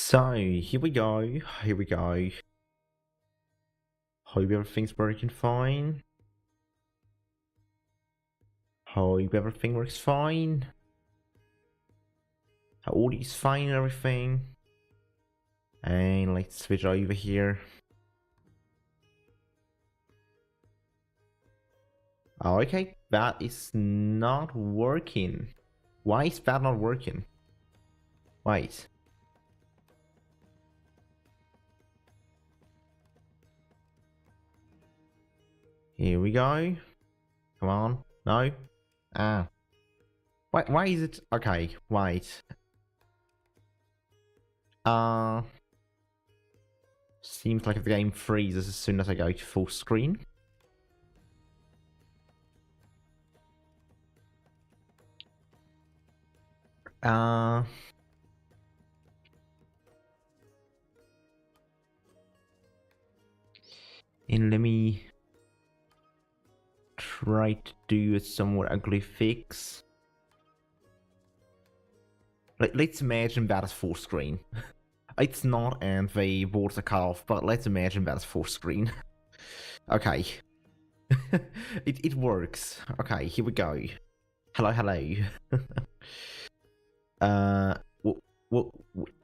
So, here we go. Here we go. Hope everything's working fine. Hope everything works fine. Audio's fine and everything. And let's switch over here. Oh, okay, that is not working. Why is that not working? Wait. Here we go. Come on. No? Ah. Why is it? Okay, wait. Seems like the game freezes as soon as I go to full screen. And let me try to do a somewhat ugly fix. Let's imagine that as full screen. It's not, and the boards are cut off, but let's imagine that as full screen. Okay. it works. Okay, here we go. Hello.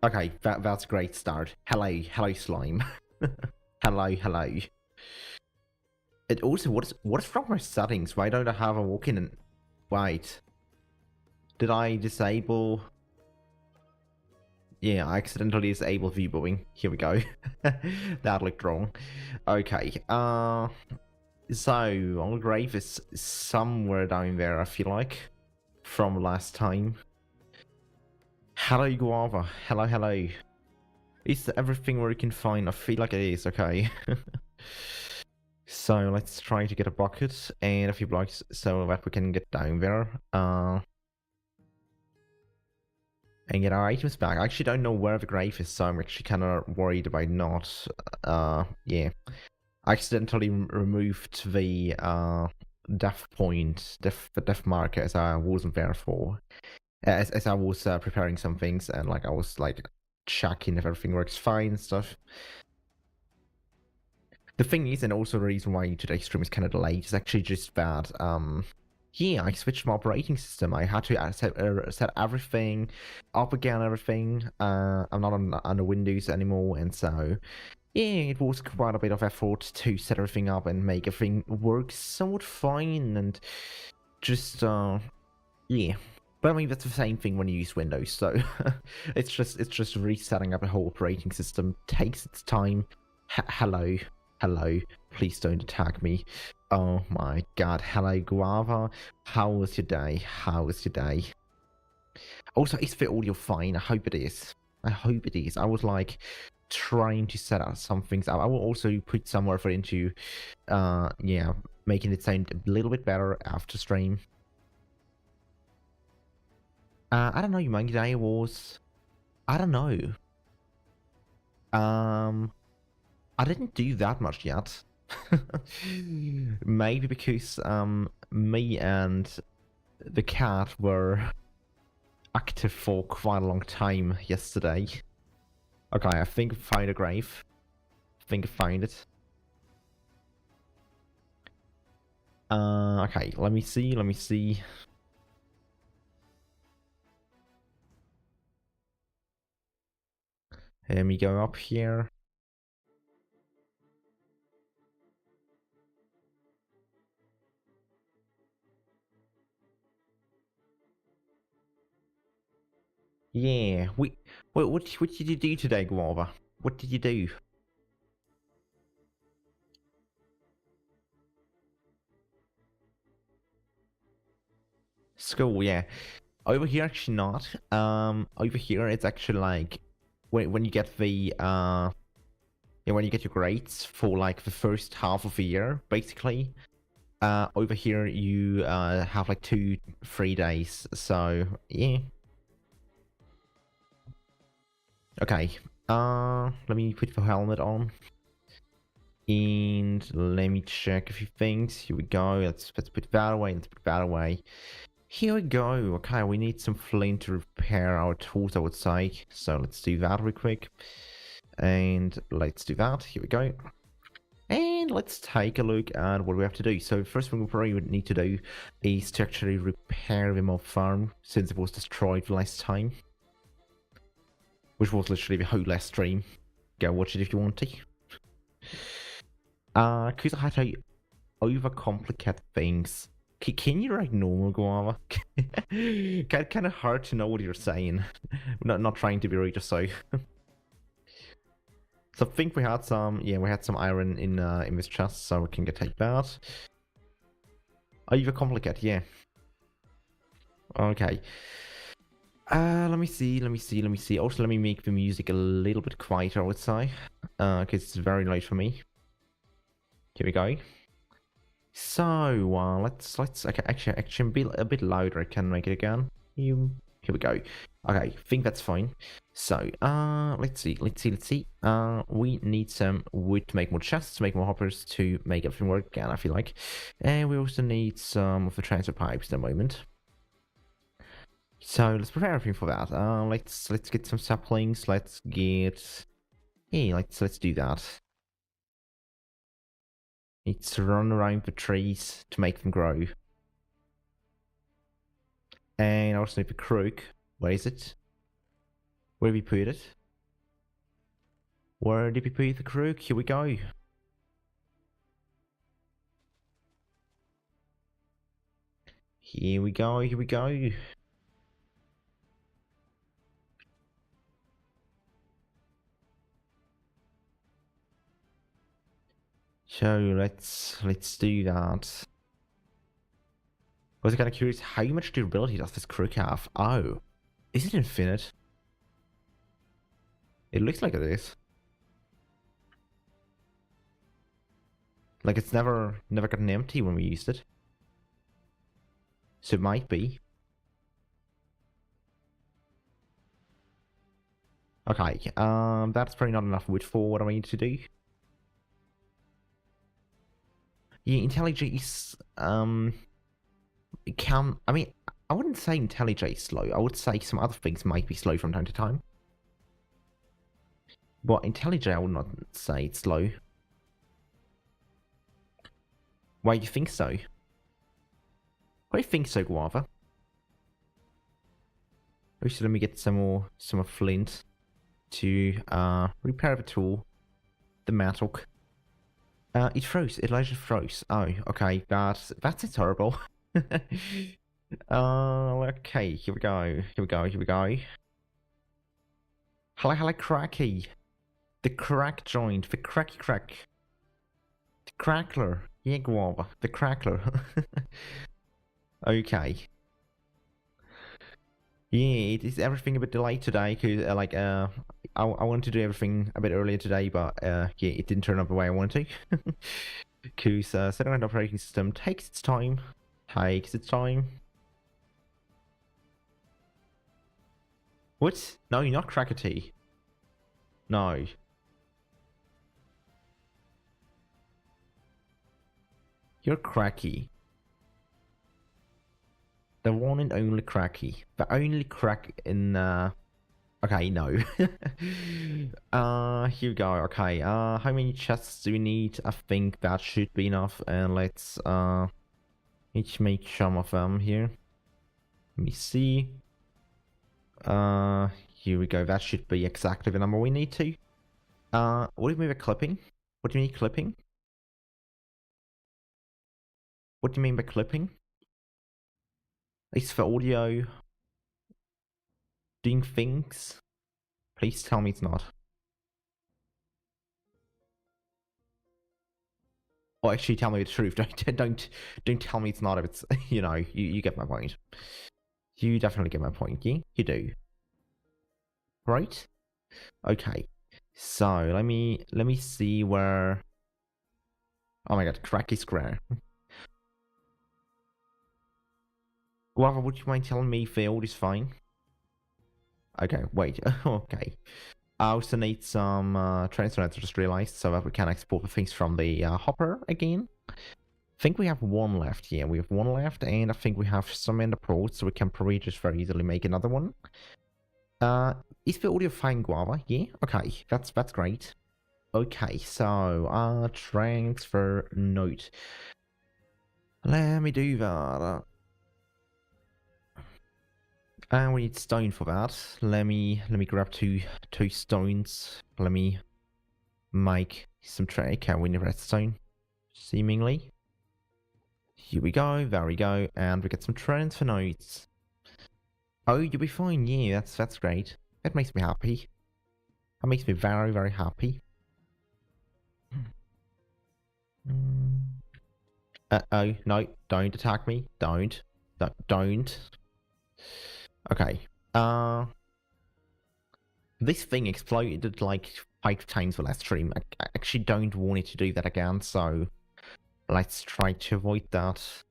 Okay, that's a great start. Hello slime. hello. It also, what is from my settings? Why don't I have a walk-in and... Wait. Did I disable... Yeah, I accidentally disabled viewing. Here we go. That looked wrong. Okay, so, on grave is somewhere down there, I feel like. From last time. Hello, Guava. Hello. Is everything working fine? I feel like it is, okay. So, let's try to get a bucket and a few blocks so that we can get down there. And get our items back. I actually don't know where the grave is, so I'm actually kind of worried about not. Yeah. I accidentally removed the death point, the death marker, as I wasn't there for. As I was preparing some things, and like I was like checking if everything works fine and stuff. The thing is, and also the reason why today's stream is kind of delayed, is actually just that yeah, I switched my operating system. I had to set everything up again, everything. I'm not on the Windows anymore, and so yeah, it was quite a bit of effort to set everything up and make everything work somewhat fine, and just yeah. But I mean, that's the same thing when you use Windows, so it's just resetting up a whole operating system takes its time. Hello, please don't attack me. Oh my god. Hello, Guava. How was your day? Also, is the audio fine? I hope it is. I was like trying to set out some things up. I will also put some effort into yeah, making it sound a little bit better after stream. I don't know, my day was... I don't know. I didn't do that much yet. Maybe because me and the cat were active for quite a long time yesterday. Okay, I think I found a grave. I found it. Okay, let me see. Let me go up here. Yeah, what did you do today, Guava? What did you do? School, yeah. Over here, actually not. Over here, it's actually like when you get the yeah, when you get your grades for like the first half of the year, basically. Over here you have like 2-3 days. So yeah. Okay. Let me put the helmet on. And let me check a few things. Here we go. Let's put that away. Here we go. Okay, we need some flint to repair our tools, I would say. So let's do that real quick. And let's do that. Here we go. And let's take a look at what we have to do. So first thing we probably would need to do is to actually repair the mob farm since it was destroyed last time. Which was literally the whole last stream. Go watch it if you want to. Because I had to overcomplicate things. Can you write normal, Guava? Kind of hard to know what you're saying. Not trying to be rude or so. So I think we had some, yeah, we had some iron in this chest, so we can take that. Overcomplicate, yeah. Okay. Let me see. Also, let me make the music a little bit quieter, I would say. Because it's very late for me. Here we go. So, let's okay, actually be a bit louder. I can make it again. Here we go. Okay, I think that's fine. So, let's see. We need some wood to make more chests, to make more hoppers, to make everything work again, I feel like. And we also need some of the transfer pipes at the moment. So let's prepare everything for that. Let's get some saplings. Let's get, hey, let's do that. Need to run around the trees to make them grow. And I also need the crook. Where is it? Where did we put it? Where did we put the crook? Here we go. Here we go. So let's do that. I was kind of curious, how much durability does this crook have? Oh, is it infinite? It looks like it is. Like it's never gotten empty when we used it. So it might be. Okay, that's probably not enough wood for what I need to do. Yeah, IntelliJ is, I mean, I wouldn't say IntelliJ is slow. I would say some other things might be slow from time to time. But IntelliJ, I would not say it's slow. Why do you think so? Why do you think so, Guava? Also, let me get some more flint to repair the tool, the metal. It froze. Elijah froze. Oh, okay. That's terrible. Okay. Here we go. Hello, cracky. The crack joint. The cracky crack. The crackler. Yeah, Guava. The crackler. Okay. Yeah, it is everything a bit delayed today because I wanted to do everything a bit earlier today, but yeah, it didn't turn out the way I wanted to. Because setting an operating system takes its time. What? No, you're not Crackety. No. You're Cracky. The one and only Cracky. The only crack in okay, no. Here we go. Okay, how many chests do we need? I think that should be enough. And let's each make some of them here. Let me see. Here we go. That should be exactly the number we need to. What do you mean by clipping? What do you mean clipping? What do you mean by clipping? It's for audio doing things. Please tell me it's not. Or actually tell me the truth. Don't tell me it's not if it's you know, you get my point. You definitely get my point, yeah? You do. Right? Okay. So let me see where, oh my god, Cracky Square. Guava, would you mind telling me if the old is fine? Okay, wait. Okay. I also need some transfer, I just realized, so that we can export the things from the hopper again. think we have one left. Yeah, we have one left, and I think we have some in the port, so we can probably just very easily make another one. Is the audio fine, Guava? Yeah, okay, that's great. Okay, so transfer note. Let me do that. And we need stone for that. Let me grab two stones. Let me make some okay, we need redstone. Seemingly. Here we go, there we go, and we get some transfer notes. Oh, you'll be fine, yeah, that's great. That makes me happy. That makes me very, very happy. Uh-oh, no, don't attack me. Don't. Don't. Okay. This thing exploded like 5 times the last stream. I actually don't want it to do that again, so let's try to avoid that.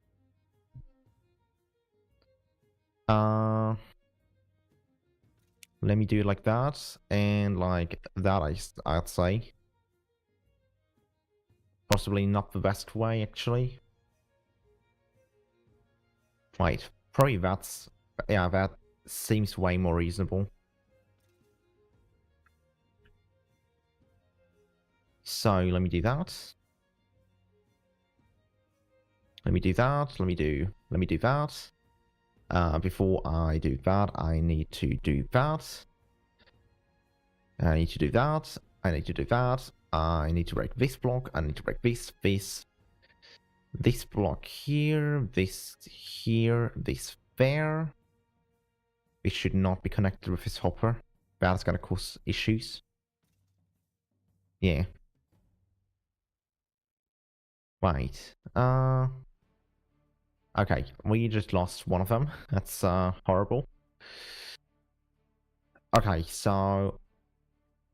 Let me do it like that, and like that, I'd say. Possibly not the best way, actually. Right, probably that's... yeah, that seems way more reasonable. So, let me do that. Let me do that, let me do that. Before I do that, I need to do that. I need to do that. I need to do that. I need to break this block. I need to break this block here, this here, this there. It should not be connected with this hopper. That's gonna cause issues. Yeah. Right. Okay, we just lost one of them. That's horrible. Okay, so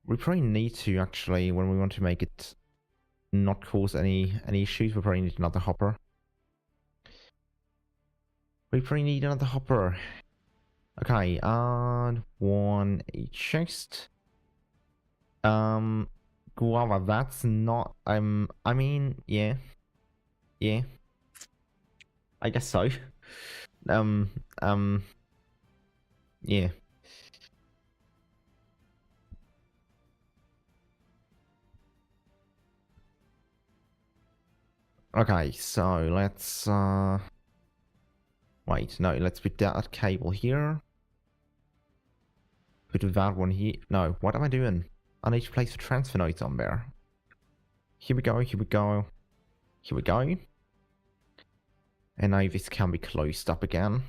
we probably need to actually, when we want to make it not cause any issues, we probably need another hopper. We probably need another hopper. Okay, one a chest. Guava, that's not I mean, yeah. Yeah. I guess so. Yeah. Okay, so let's wait, no, let's put that cable here. Put that one here. No, what am I doing? I need to place the transfer notes on there. Here we go, here we go. Here we go. And now this can be closed up again.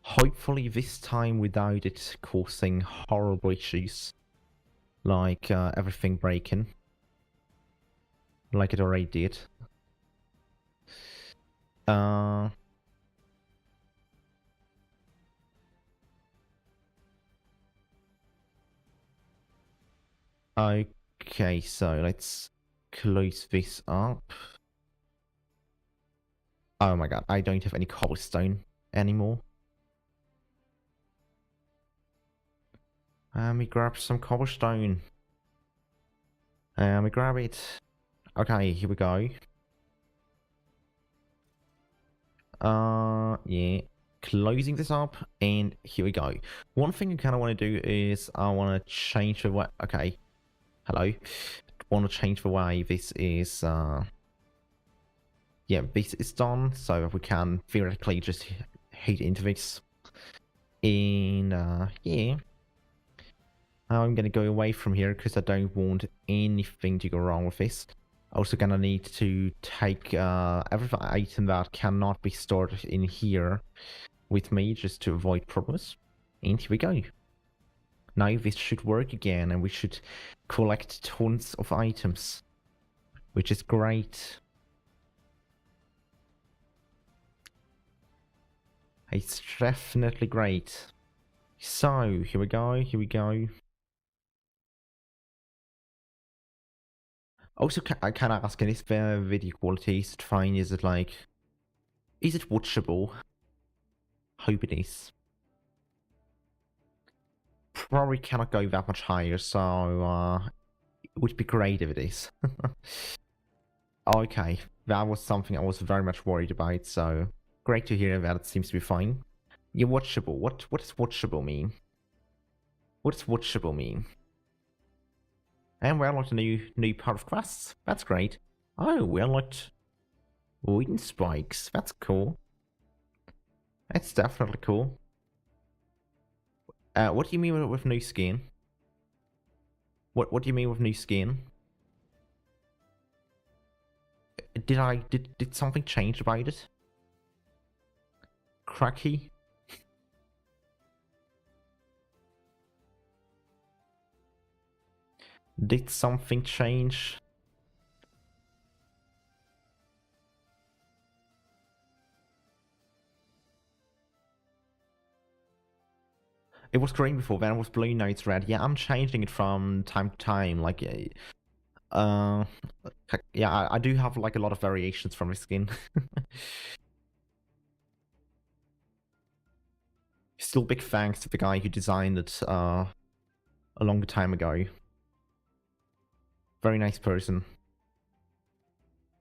Hopefully this time without it causing horrible issues. Like everything breaking. Like it already did. Okay, so let's close this up. Oh my god, I don't have any cobblestone anymore. Let me grab some cobblestone. Let me grab it. Okay, here we go. Yeah. Closing this up, and here we go. One thing I kind of want to do is I want to change the way... Okay. Hello. Want to change the way this is... Yeah, this is done, so we can theoretically just hit into this. And, yeah. I'm gonna go away from here because I don't want anything to go wrong with this. Also gonna need to take every item that cannot be stored in here with me just to avoid problems. And here we go. Now this should work again and we should collect tons of items, which is great. It's definitely great. So, here we go, here we go. Also, I can ask, is the video quality, is it fine? Is it like... Is it watchable? Hope it is. Probably cannot go that much higher, so It would be great if it is. Okay, that was something I was very much worried about, so great to hear that it seems to be fine. Yeah, watchable. What does watchable mean? What does watchable mean? And we unlocked a new part of quests. That's great. Oh, we unlocked wind spikes. That's cool. That's definitely cool. What do you mean with new skin? What do you mean with new skin? Did something change about it? Cracky? Did something change? It was green before, then it was blue, now it's red. Yeah, I'm changing it from time to time. Like, yeah, I do have like a lot of variations from the skin. Still big thanks to the guy who designed it a long time ago. Very nice person.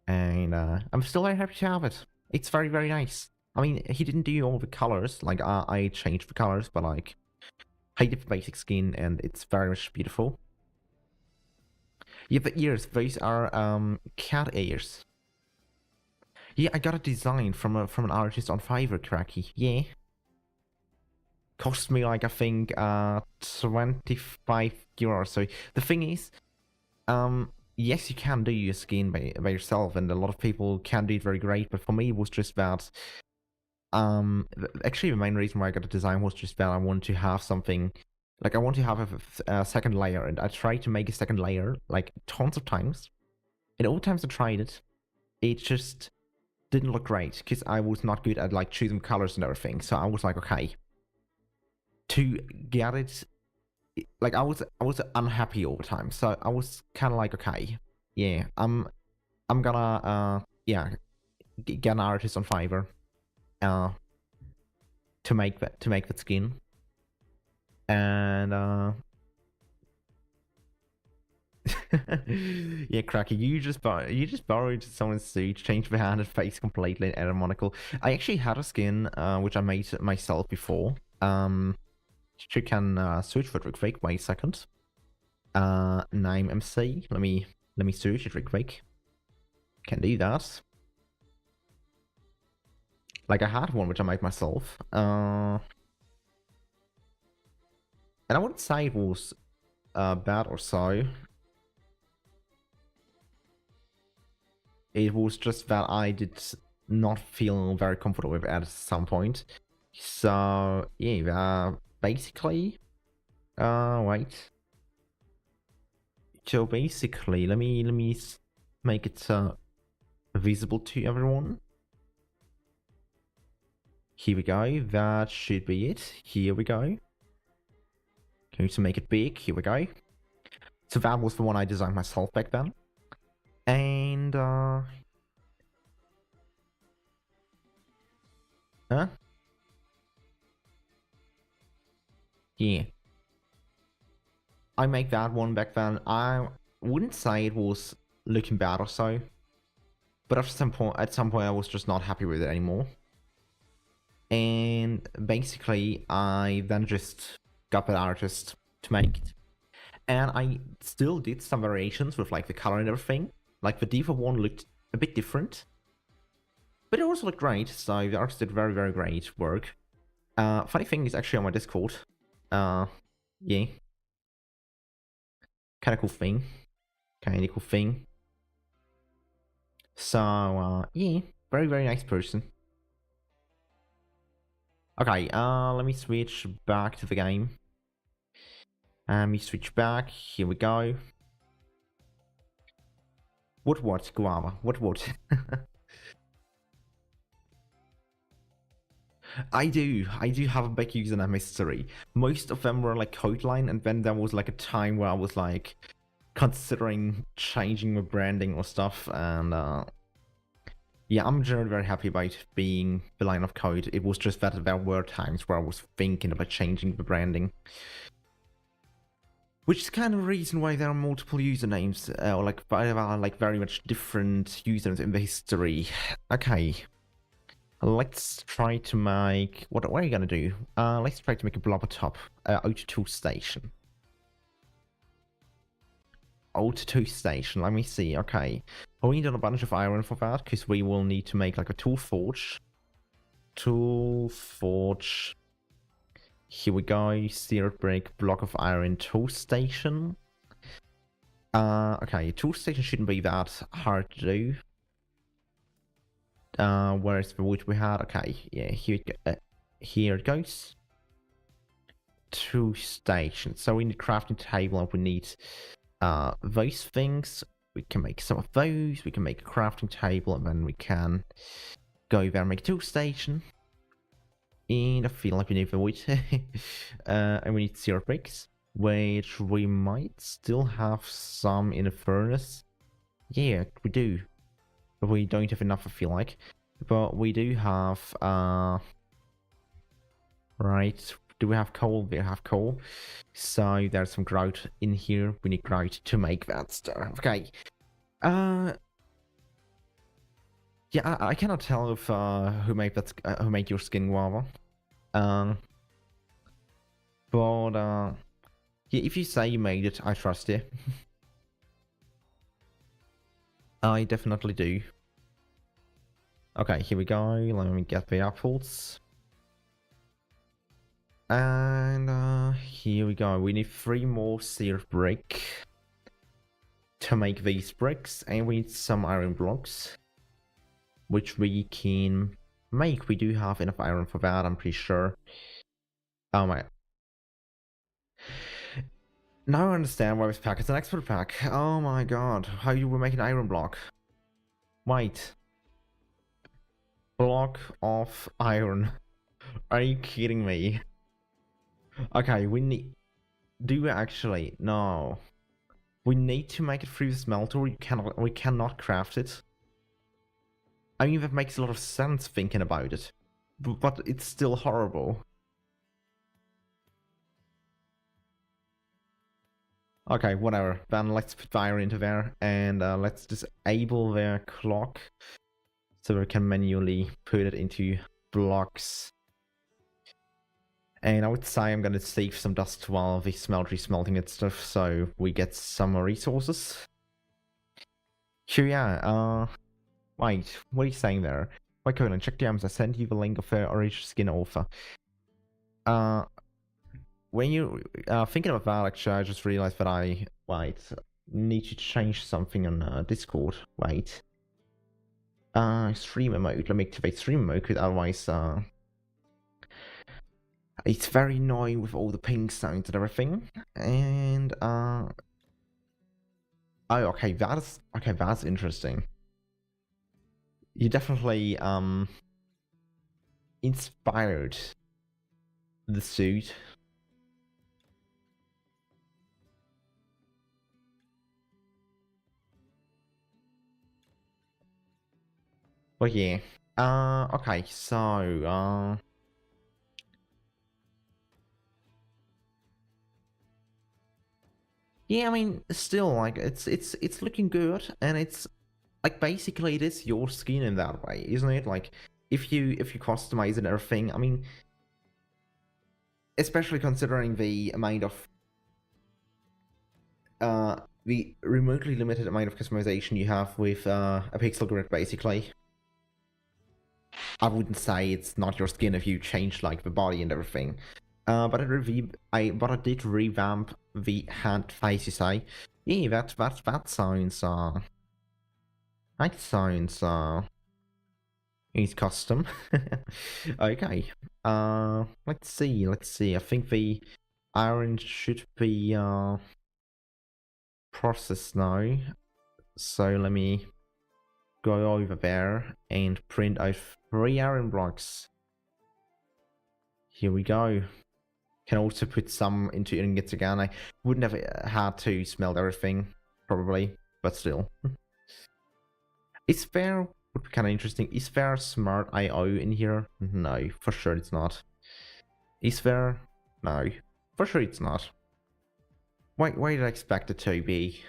And I'm still very happy to have it. It's very, very nice. I mean, he didn't do all the colors. Like, I changed the colors, but like, I did the basic skin, and it's very much beautiful. Yeah, the ears, those are cat ears. Yeah, I got a design from an artist on Fiverr, Cracky. Yeah. Cost me like I think 25 euros. So the thing is, yes, you can do your skin by yourself, and a lot of people can do it very great. But for me, it was just that. Actually, the main reason why I got a design was just that I want to have something. Like I want to have a second layer, and I tried to make a second layer like tons of times. And all the times I tried it, it just didn't look great because I was not good at like choosing colors and everything. So I was like, okay, to get it, like I was unhappy all the time. So I was kind of like, okay, yeah, I'm gonna yeah get an artist on Fiverr to make that skin, and yeah, Cracky, you just borrowed someone's suit, changed the hand and face completely, and a monocle. I actually had a skin which I made myself before. You can search for it real quick. Wait a second. Name MC. Let me search it real quick. Can do that. Like I had one which I made myself. And I wouldn't say it was bad or so. It was just that I did not feel very comfortable with it at some point. So yeah, basically, wait. So basically, let me make it visible to everyone. Here we go. That should be it. Here we go. Going to make it big. Here we go. So that was the one I designed myself back then. And huh? Yeah. I made that one back then. I wouldn't say it was looking bad or so. But at some point I was just not happy with it anymore. And basically I then just got the artist to make it. And I still did some variations with like the color and everything. Like the default one looked a bit different. But it also looked great, so the artist did very, very great work. Funny thing is actually on my Discord. Yeah. Kinda cool thing. Kinda cool thing. So, yeah. Very, very nice person. Okay, let me switch back to the game. Let me switch back. Here we go. What, Guava? What? I do have a big username history. Most of them were like CodeLine, and then there was like a time where I was like considering changing my branding or stuff, and yeah, I'm generally very happy about being the line of code. It was just that there were times where I was thinking about changing the branding. Which is kind of the reason why there are multiple usernames, or like very much different usernames in the history. Okay, let's try to make what are you gonna do? Let's try to make a blobber top O2 station. O2 station. Let me see. Okay, we need a bunch of iron for that because we will need to make like a tool forge. Tool forge. Here we go. Zero brick, block of iron, tool station. Okay, tool station shouldn't be that hard to do. Where's the wood we had? Okay, yeah, here it goes. Tool station. So we need crafting table and we need those things. We can make some of those. We can make a crafting table and then we can go there and make a tool station. And I feel like we need the wood. And we need 0 bricks, which we might still have some in the furnace. Yeah, we do. But we don't have enough, I feel like. But we do have, right. Do we have coal? We have coal. So there's some grout in here. We need grout to make that stuff. Okay. Yeah, I cannot tell if who made that who made your skin guava. But yeah, if you say you made it, I trust you. I definitely do. Okay, here we go. Let me get the apples. And here we go. We need 3 more syrup brick to make these bricks, and we need some iron blocks, which we can make. We do have enough iron for that, I'm pretty sure. Oh my. Now I understand why this pack is an expert pack. Oh my god. How you will make an iron block? Wait. Block of iron. Are you kidding me? Okay, we need... Do we actually? No. We need to make it through the smelter. We cannot craft it. I mean, that makes a lot of sense thinking about it. But it's still horrible. Okay, whatever. Then let's put fire into there and let's disable their clock so we can manually put it into blocks. And I would say I'm gonna save some dust while the smelter is smelting its stuff so we get some resources. Sure, yeah, wait, what are you saying there? Wait, Conan, check the items. I sent you the link of the original skin offer. When you thinking about that, actually, I just realized that I need to change something on Discord. Wait, streamer mode. Let me activate streamer mode, because otherwise, it's very annoying with all the ping sounds and everything. And oh, okay, that's interesting. You definitely inspired the suit. But yeah, okay, so yeah, I mean, still, like, it's looking good, and it's like basically it is your skin in that way, isn't it? Like, if you customize it and everything, I mean, especially considering the amount of the remotely limited amount of customization you have with a pixel grid, basically. I wouldn't say it's not your skin if you change like the body and everything. But I did revamp the hand face, you say. Yeah, that sounds is custom. Okay. Let's see. I think the iron should be processed now. So let me go over there and print out 3 iron blocks. Here we go. Can also put some into ingots again. I wouldn't have had to smelt everything, probably, but still. Is there, would be kind of interesting, is there smart IO in here? No, for sure it's not. Is there? No, for sure it's not. Why did I expect it to be?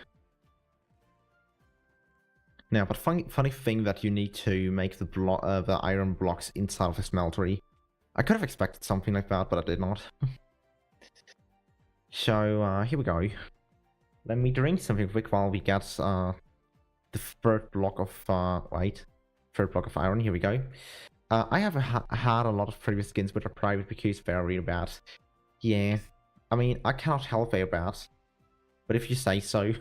Now, but funny thing that you need to make the iron blocks inside of the smeltery. I could have expected something like that, but I did not. So, here we go. Let me drink something quick while we get the third block of third block of iron. Here we go. I have had a lot of previous skins which are private because they're really bad. Yeah, I mean, I cannot help they're bad, but if you say so.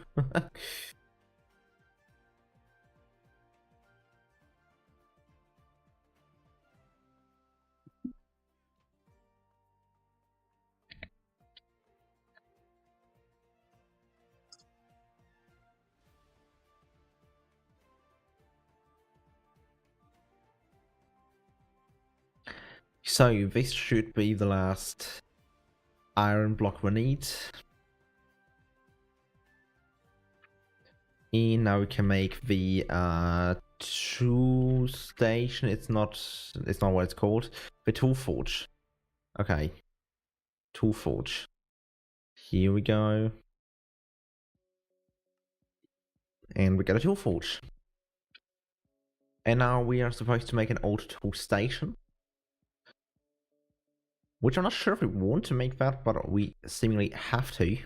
So this should be the last iron block we need. And now we can make the tool station. It's not what it's called. The tool forge. Okay. Tool forge. Here we go. And we got a tool forge. And now we are supposed to make an old tool station. Which I'm not sure if we want to make that, but we seemingly have to.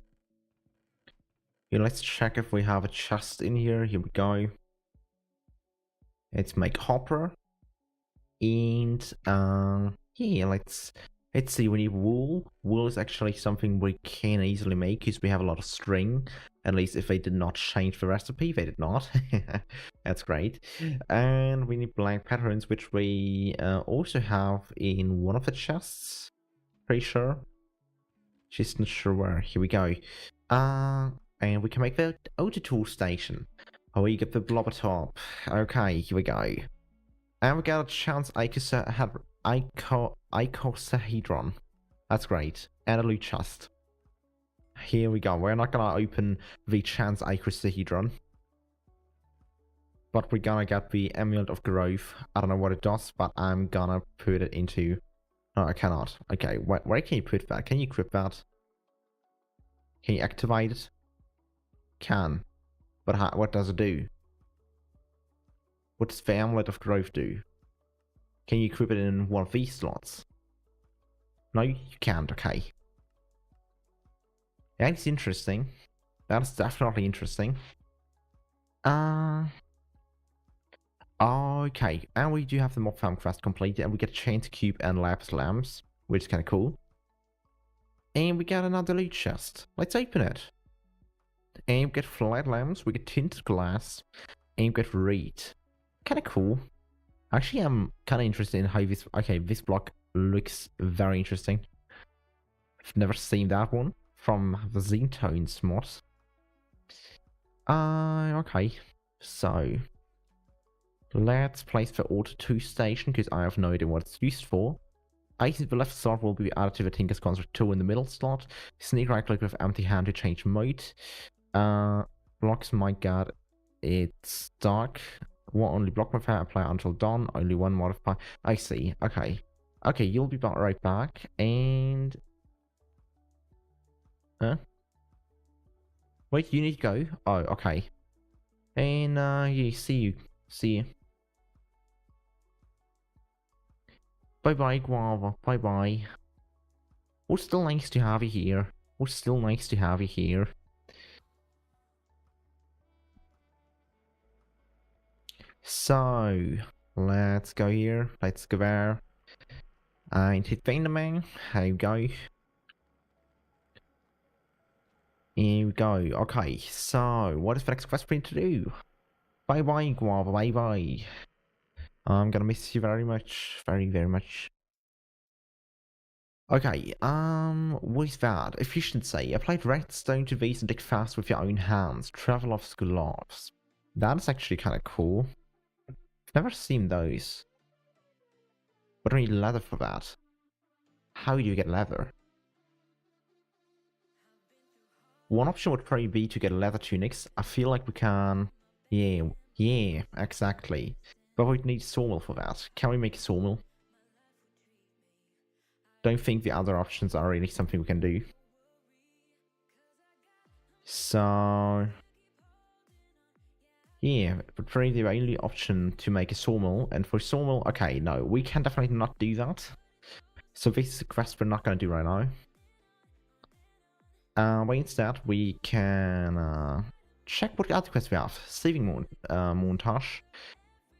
Here, let's check if we have a chest in here. Here we go. Let's make hopper. And yeah, let's see, we need wool. Wool is actually something we can easily make because we have a lot of string. At least if they did not change the recipe, they did not. That's great. And we need blank patterns, which we also have in one of the chests. Pretty sure. Just not sure where. Here we go. And we can make the auto tool station. Oh, we get the blobber top. Okay, here we go. And we got a chance icosahedron. That's great. And a loot chest. Here we go. We're not gonna open the chance icosahedron, but we're gonna get the amulet of growth. I don't know what it does, but I'm gonna put it into... No, I cannot. Okay, where can you put that? Can you equip that? Can you activate it? Can. But what does it do? What does the amulet of growth do? Can you equip it in one of these slots? No, you can't. Okay. That is interesting. That is definitely interesting. Okay, and we do have the mob farm quest completed, and we get chained cube and lapis lamps, which is kind of cool. And we got another loot chest. Let's open it. And we get flat lamps, we get tinted glass, and we get reed. Kind of cool. Actually, I'm kind of interested in how this... Okay, this block looks very interesting. I've never seen that one from the Zintones mod. Okay. So... let's place the auto 2 station, because I have no idea what it's used for. Ice in the left slot will be added to the Tinker's Construct 2 in the middle slot. Sneak right click with empty hand to change mode. Blocks, my god, it's dark. One only block modifier apply until dawn. Only one modifier. I see. Okay. Okay, you'll be right back. And... Huh? Wait, you need to go? Oh, okay. And, yeah, see you. See you. Bye-bye, Guava. Bye-bye. Oh, still nice to have you here. Oh, still nice to have you here. So, let's go here. Let's go there. And hit Thunderman. There you go. Here we go. Okay, so what is the next quest we need to do? Bye-bye, Guava. Bye-bye. I'm gonna miss you very much. Very, very much. Okay, what is that? Efficiency. Apply redstone to these and dig fast with your own hands. Travel off gloves. That is actually kind of cool. I've never seen those. But I need leather for that. How do you get leather? One option would probably be to get leather tunics. I feel like we can... Yeah, exactly. But we'd need sawmill for that. Can we make a sawmill? Don't think the other options are really something we can do. So yeah, but probably the only option to make a sawmill, and for sawmill, okay, no, we can definitely not do that. So this is a quest we're not going to do right now. But instead, we can check what other quests we have. Saving montage.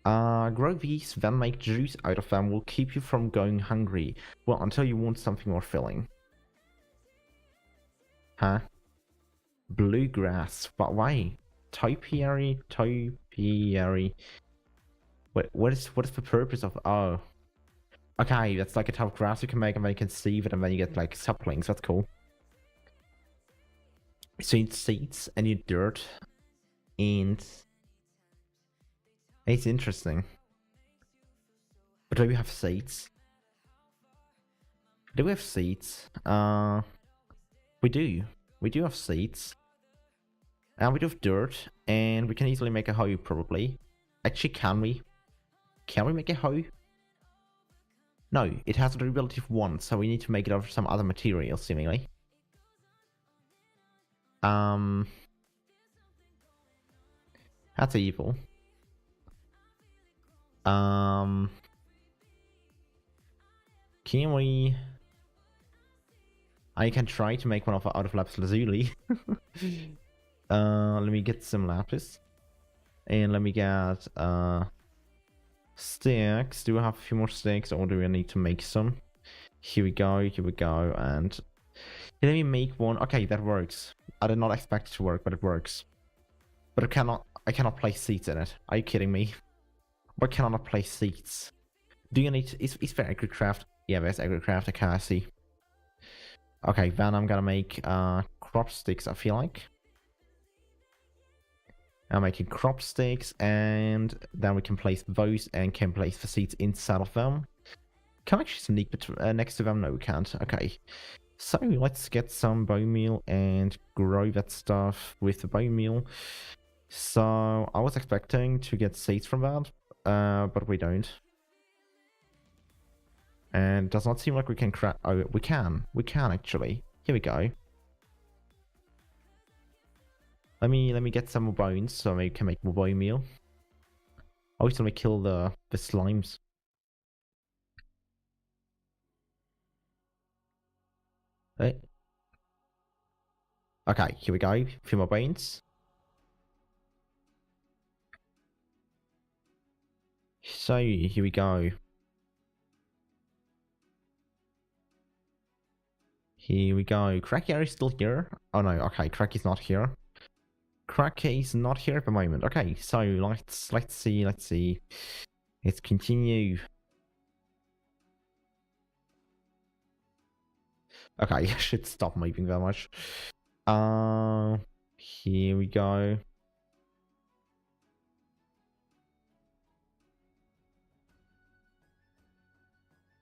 Grow these, then make juice out of them will keep you from going hungry. Well, until you want something more filling. Huh? Bluegrass. But why? Topiary? Topiary. Wait, what is the purpose of... Oh. Okay, that's like a type of grass you can make and then you can sieve it and then you get like saplings. That's cool. So you need seeds and you need dirt. And... It's interesting. But do we have seeds? Do we have seeds? We do. We do have seeds. And we do have dirt. And we can easily make a hoe, probably. Actually, can we? Can we make a hoe? No, it has a durability of 1, so we need to make it out of some other material, seemingly. That's evil. Can we... I can try to make one out of lapis lazuli. Let me get some lapis. And let me get sticks. Do we have a few more sticks or do we need to make some? Here we go, and let me make one. Okay, that works. I did not expect it to work, but it works. But I cannot place seeds in it. Are you kidding me? Why cannot I place seeds? Do you need to, is there agricraft? Yeah, there's agricraft. Okay, I see. Okay, then I'm gonna make crop sticks, I feel like. I'm making crop sticks, and then we can place those and can place the seeds inside of them. Can I actually sneak next to them? No, we can't. Okay. So let's get some bone meal and grow that stuff with the bone meal. So I was expecting to get seeds from that, but we don't. And it does not seem like we can craft. Oh, we can. We can actually. Here we go. Let me get some more bones so we can make more bone meal. Oh, so let me kill the slimes. Right. Okay, here we go. A few more bones. So here we go. Here we go. Cracky is still here. Oh no, okay, Cracky's not here. Cracky's not here at the moment. Okay, so let's see. Let's continue. Okay, I should stop moving that much. Here we go.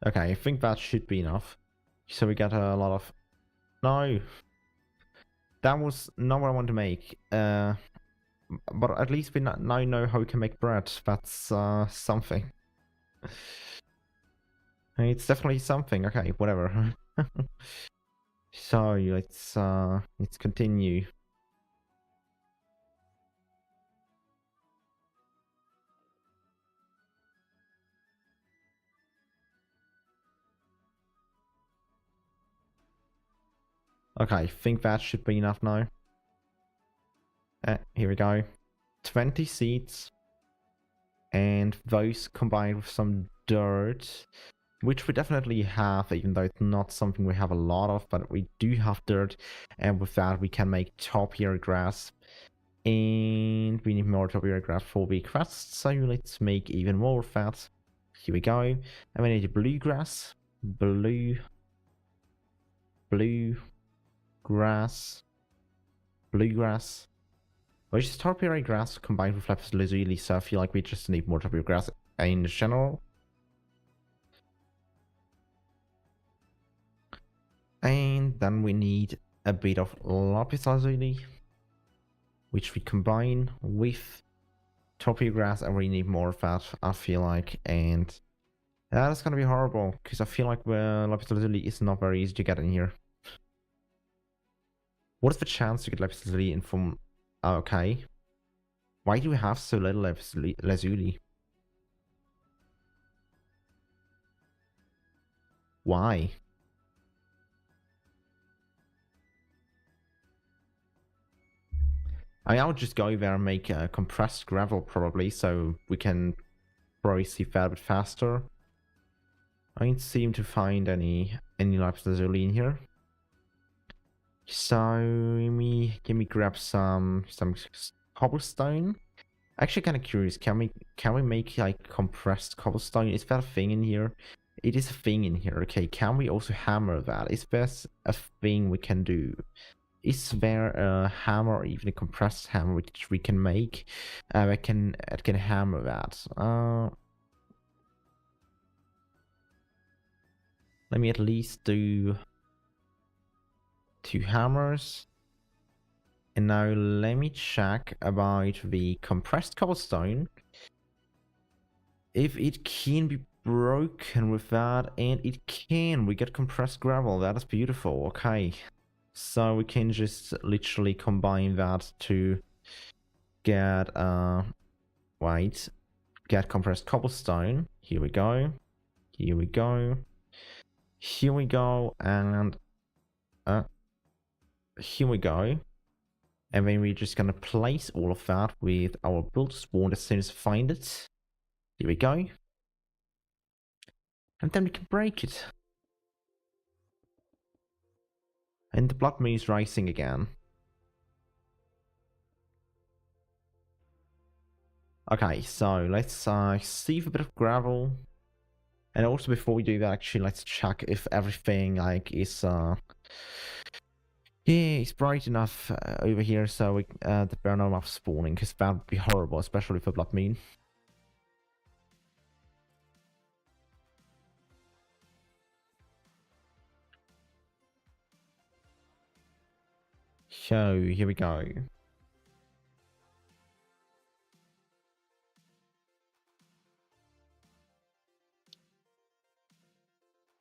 Okay, I think that should be enough. So we got a lot of... No! That was not what I wanted to make. But at least we now know how we can make bread. That's something. It's definitely something. Okay, whatever. So let's continue. Okay, I think that should be enough now. Here we go. 20 seeds. And those combined with some dirt. Which we definitely have, even though it's not something we have a lot of. But we do have dirt. And with that we can make topiary grass. And we need more topiary grass for the quests. So let's make even more of that. Here we go. And we need bluegrass. Bluegrass. Which is topiary grass combined with lapis lazuli, so I feel like we just need more topiary grass in general. And then we need a bit of lapis lazuli, which we combine with topiary grass, and we need more of that, I feel like. And that is gonna be horrible, because I feel like lapis lazuli is not very easy to get in here. What is the chance to get lapis lazuli in from... Oh, okay. Why do we have so little lapis lazuli? Why? I'll just go there and make compressed gravel probably, so we can probably see that a bit faster. I don't seem to find any lapis lazuli in here. So let me grab some cobblestone. Actually, kind of curious. Can we make like compressed cobblestone? Is that a thing in here? It is a thing in here. Okay. Can we also hammer that? Is there a thing we can do? Is there a hammer or even a compressed hammer which we can make? I can hammer that. Let me at least do 2 hammers. And now let me check about the compressed cobblestone. If it can be broken with that, and it can. We get compressed gravel. That is beautiful. Okay. So we can just literally combine that to get get compressed cobblestone. Here we go. Here we go. Here we go, and here we go. And then we're just gonna place all of that with our build spawn as soon as I find it. Here we go. And then we can break it. And the blood moon is rising again. Okay, so let's sieve a bit of gravel. And also before we do that, actually, let's check if everything like is yeah, it's bright enough over here so we that there are no enough spawning, because that would be horrible, especially for blood moon. So here we go.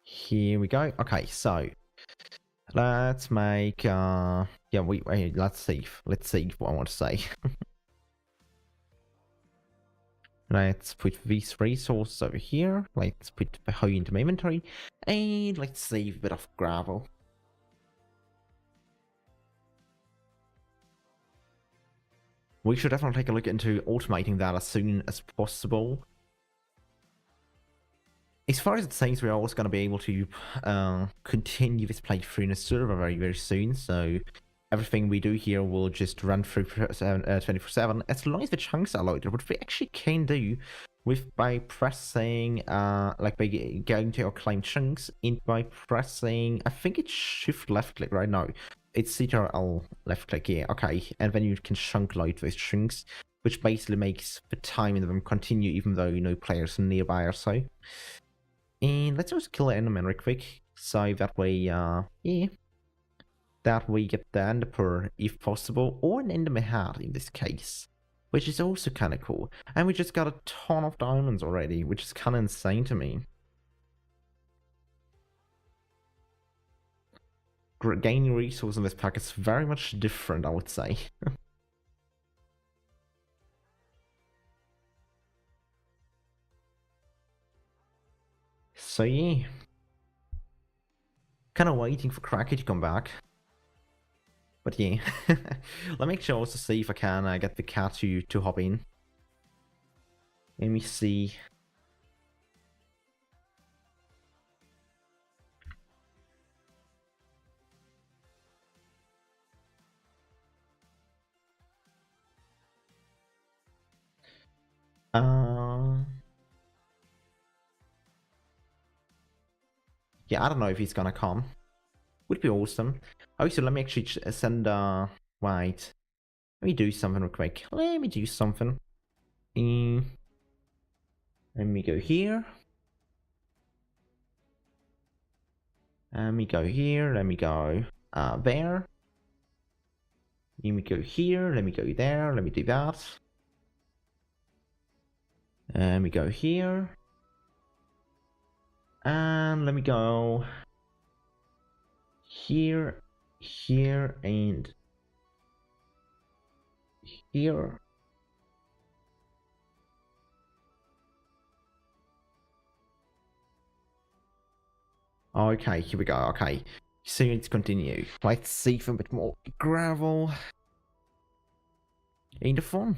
Here we go. Okay, so let's make yeah, wait, let's see what I want to say. Let's put these resources over here. Let's put the hoe into my inventory, and let's save a bit of gravel. We should definitely take a look into automating that as soon as possible. As far as it seems, we're also going to be able to continue this playthrough in a server very, very soon. So everything we do here will just run through 24/7 as long as the chunks are loaded, which we actually can do by pressing like by going to our claim chunks and by pressing, I think it's shift left click right now. It's Ctrl left click here. Okay, and then you can chunk load those chunks, which basically makes the time in them continue even though no players are nearby or so. And let's just kill an enderman real quick, so that way, yeah, that we get the ender pearl if possible, or an enderman heart in this case, which is also kind of cool. And we just got a ton of diamonds already, which is kind of insane to me. Gaining resources in this pack is very much different, I would say. So yeah, kind of waiting for Cracky to come back. But yeah, let me actually also see if I can get the cat to hop in. Let me see. Yeah, I don't know if he's gonna come. Would be awesome. Oh, so let me actually send, wait. Let me do something real quick. Let me do something. Let me go here. Let me go here. Let me go there. Let me go here. Let me go there. Let me do that. Let me go here. And let me go here, here and here. Okay, here we go. Okay, so let's continue. Let's see for a bit more gravel in the form.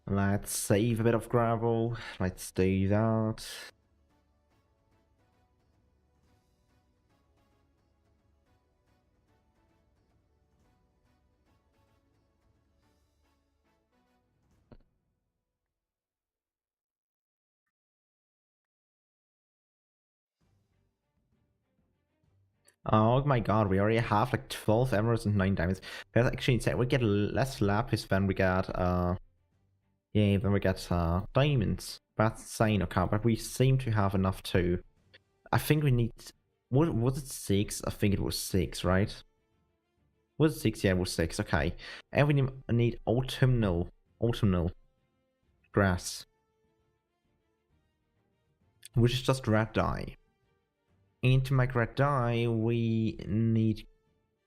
Let's save a bit of gravel. Let's do that. Oh my god, we already have like 12 emeralds and 9 diamonds. That's actually insane. We get less lapis than we got, yeah, than we get, diamonds. That's insane, okay, but we seem to have enough too. I think we need, what was it 6? I think it was 6, right? Was it 6? Yeah, it was 6, okay. And we need autumnal grass. Which is just red dye. And to make red dye, we need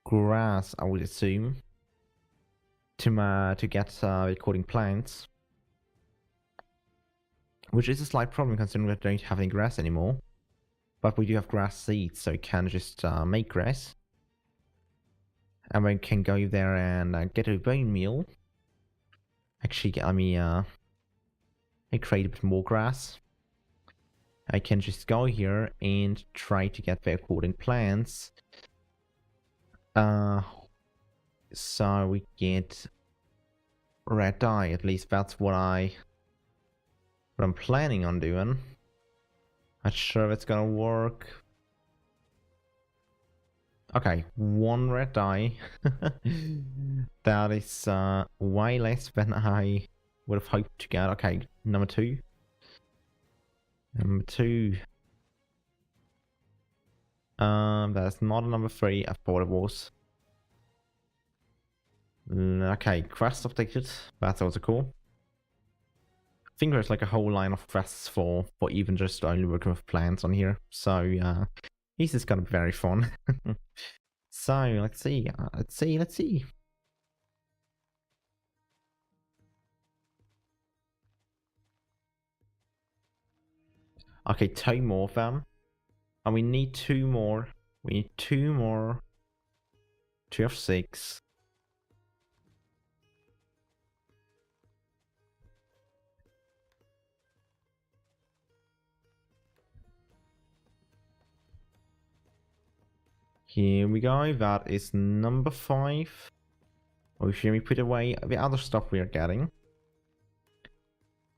grass, I would assume, to get recording plants. Which is a slight problem considering we don't have any grass anymore. But we do have grass seeds, so we can just make grass. And we can go there and get a bone meal. Actually, I mean, I create a bit more grass. I can just go here and try to get the according plants. So we get red dye. At least that's what I'm planning on doing. Not sure if it's gonna work. Okay, 1 red dye. That is way less than I would have hoped to get. Okay, number 2. Number 2. That's not a number 3. I thought it was. Okay, quest updated. That's also cool. I think there's like a whole line of quests for even just only working with plants on here. So this is gonna be very fun. So let's see. Let's see. Okay, 2 more of them. And we need 2 more. We need 2 more. 2 of 6. Here we go. That is number 5. Oh, should we put away the other stuff we are getting?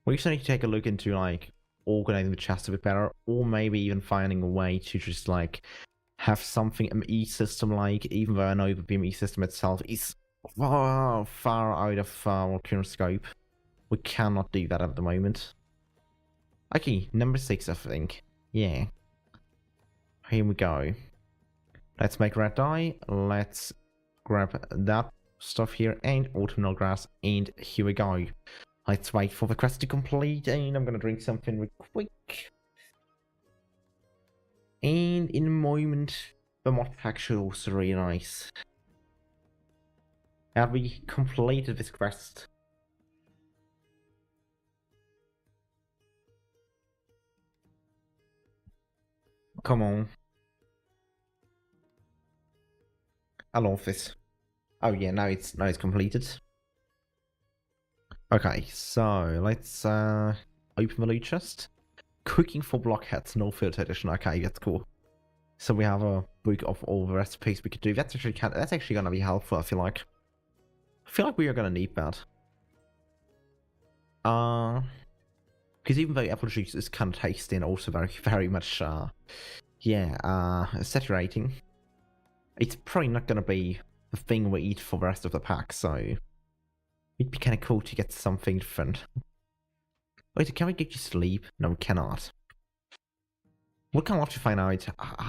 We just need to take a look into like organizing the chest a bit better, or maybe even finding a way to just like have something ME system like, even though I know the BME system itself is far out of our current scope. We cannot do that at the moment. Okay, number 6 I think. Yeah. Here we go. Let's make red dye. Let's grab that stuff here and autumnal grass, and here we go. Let's wait for the quest to complete, and I'm gonna drink something real quick. And in a moment, the modpack should also really nice. Have we completed this quest? Come on. I love this. Oh yeah, now it's completed. Okay, so let's open the loot chest. Cooking for blockheads, no filter edition. Okay, that's cool. So we have a book of all the recipes we could do. That's actually gonna be helpful. I feel like we are gonna need that. Because even though apple juice is kind of tasty and also very much yeah saturating, it's probably not gonna be the thing we eat for the rest of the pack, so it'd be kind of cool to get something different. Wait, can we get you sleep? No, we cannot. We'll come off to find out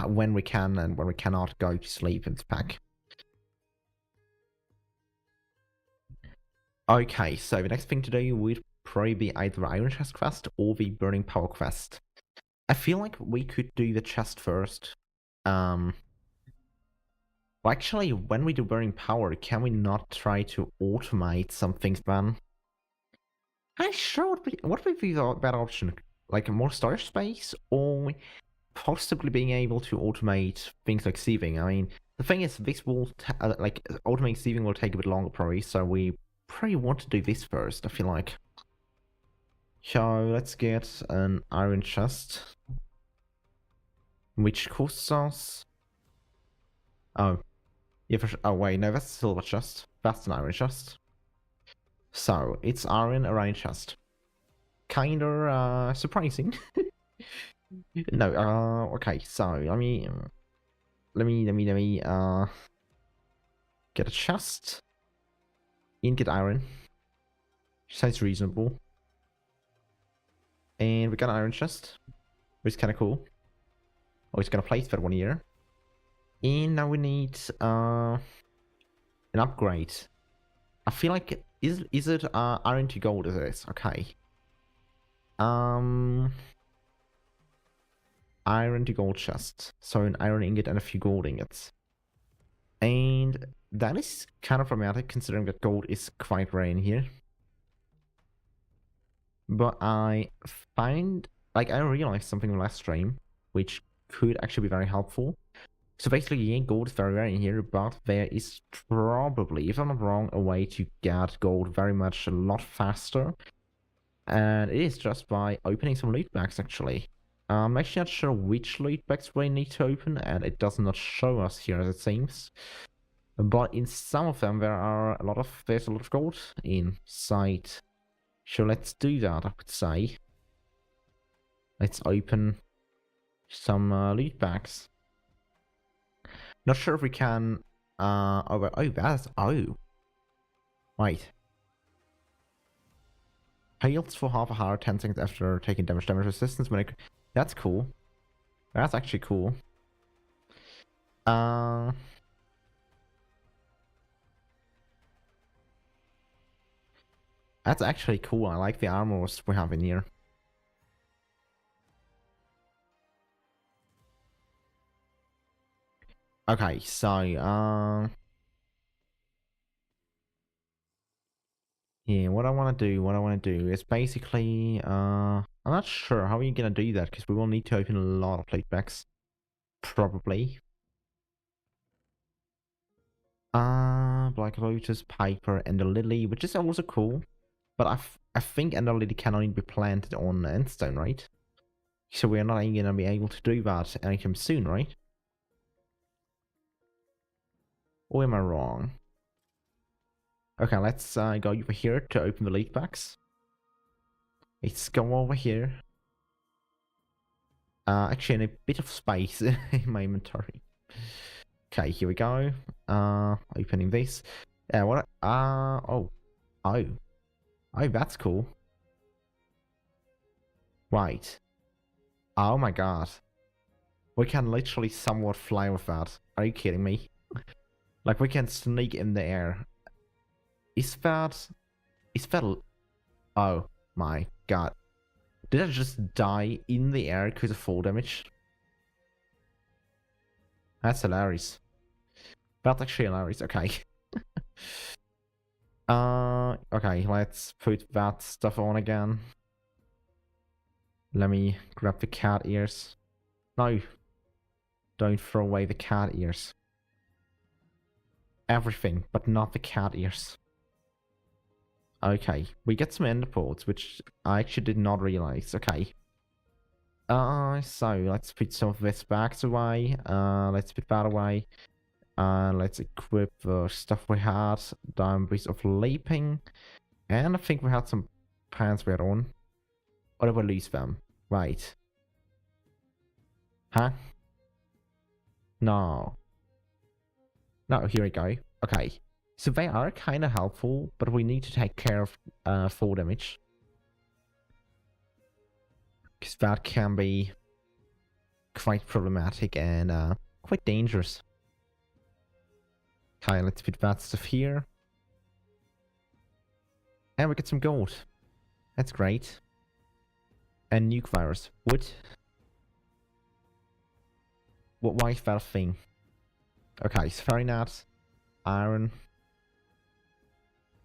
when we can and when we cannot go to sleep in this pack. Okay, so the next thing to do would probably be either the Iron Chest quest or the Burning Power quest. I feel like we could do the chest first. Well, actually, when we do Burning Power, can we not try to automate some things then? I'm sure what would be the better option? Like more storage space or possibly being able to automate things like sieving? I mean, the thing is, this will, like, automating sieving will take a bit longer probably, so we probably want to do this first, I feel like. So let's get an iron chest, which costs us... Oh, yeah, for sure. Oh wait, no, that's a silver chest. That's an iron chest. So it's iron, a iron chest. Kinda surprising. No, okay. So let me get a chest. And get iron. Sounds reasonable. And we got an iron chest, which is kind of cool. Oh, it's gonna place that 1 year. And now we need an upgrade. I feel like is it iron to gold? Is this okay? Iron to gold chest. So an iron ingot and a few gold ingots. And that is kind of dramatic considering that gold is quite rare in here. But I realized something in the last stream, which could actually be very helpful. So basically, yeah, gold is very rare in here, but there is probably, if I'm not wrong, a way to get gold very much a lot faster. And it is just by opening some loot bags, actually. I'm actually not sure which loot bags we need to open, and it does not show us here, as it seems. But in some of them, there's a lot of gold inside. So let's do that, I would say. Let's open some loot bags. Not sure if we can... Wait. Heals for half a hour, 10 seconds after taking damage resistance. That's cool. That's actually cool. That's actually cool. I like the armors we have in here. Okay, so yeah, what I want to do is basically I'm not sure how are you gonna do that because we will need to open a lot of loot bags, probably. Black Lotus, Piper, and the Lily, which is also cool, but I think Ender Lily can only be planted on Endstone, right? So we're not even gonna be able to do that anytime soon, right? Or am I wrong? Okay, let's go over here to open the loot bags. Let's go over here. Actually, in a bit of space in my inventory. Okay, here we go. Opening this. Oh, that's cool. Right. Oh my god. We can literally somewhat fly with that. Are you kidding me? Like, we can sneak in the air. Is that... Oh my god. Did I just die in the air because of fall damage? That's hilarious. That's actually hilarious. Okay. Okay, let's put that stuff on again. Let me grab the cat ears. No. Don't throw away the cat ears. Everything, but not the cat ears. Okay, we get some ender ports, which I actually did not realize. Okay. So let's put some of this back away. Let's put that away. Let's equip the stuff we had. Diamonds of leaping. And I think we had some pants we had on. Or did we lose them? Right. Huh? No. No, here we go. Okay, so they are kind of helpful, but we need to take care of fall damage. Because that can be quite problematic and quite dangerous. Okay, let's put that stuff here. And we get some gold. That's great. And nuke virus. What? Why is that a thing? Okay, Safari Nuts, Iron,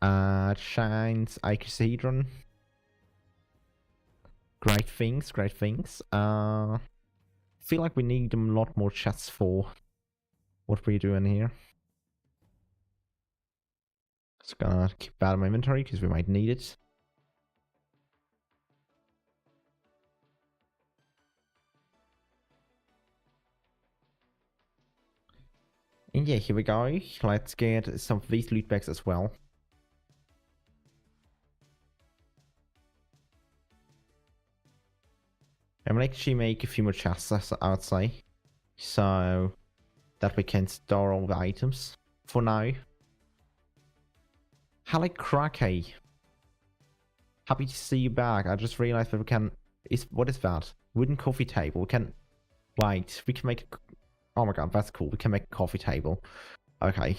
Shines, Icosahedron. Great things, great things. Feel like we need a lot more chests for what we're doing here. Just gonna keep that in my inventory because we might need it. And yeah, here we go. Let's get some of these loot bags as well. And we'll actually make a few more chests, I would say. So that we can store all the items for now. Hello, Cracky. Happy to see you back. I just realized that we can... What is that? Wooden coffee table. We can... Wait, we can make... Oh my god, that's cool. We can make a coffee table. Okay.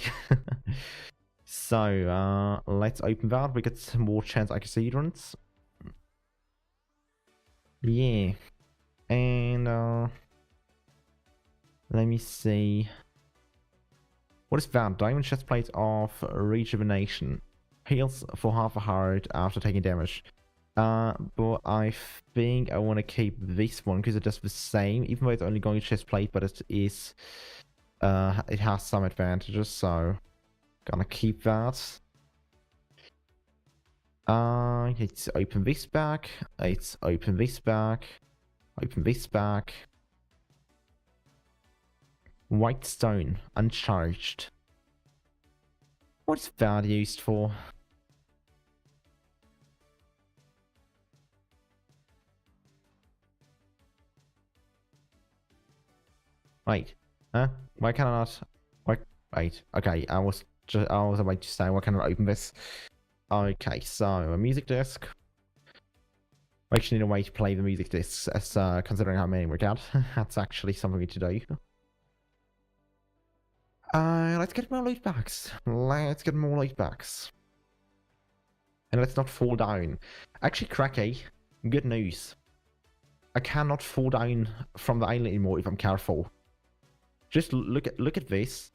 So, let's open that. We get some more chance icosahedrons. Yeah. And, let me see. What is that? Diamond chest plate of rejuvenation. Heals for half a heart after taking damage. But I think I want to keep this one because it does the same, even though it's only going to chest plate, but it is, it has some advantages, so gonna keep that. Let's open this back. Let's open this back. Open this back. White stone, uncharged. What's that used for? Wait, huh? Why can I not? Wait. Okay, I was about to say, why can't I open this? Okay, so a music disc. We actually need a way to play the music discs, as considering how many we got. That's actually something we need to do. Let's get more loot bags. Let's get more loot bags. And let's not fall down. Actually, Cracky, good news. I cannot fall down from the island anymore if I'm careful. Just look at this.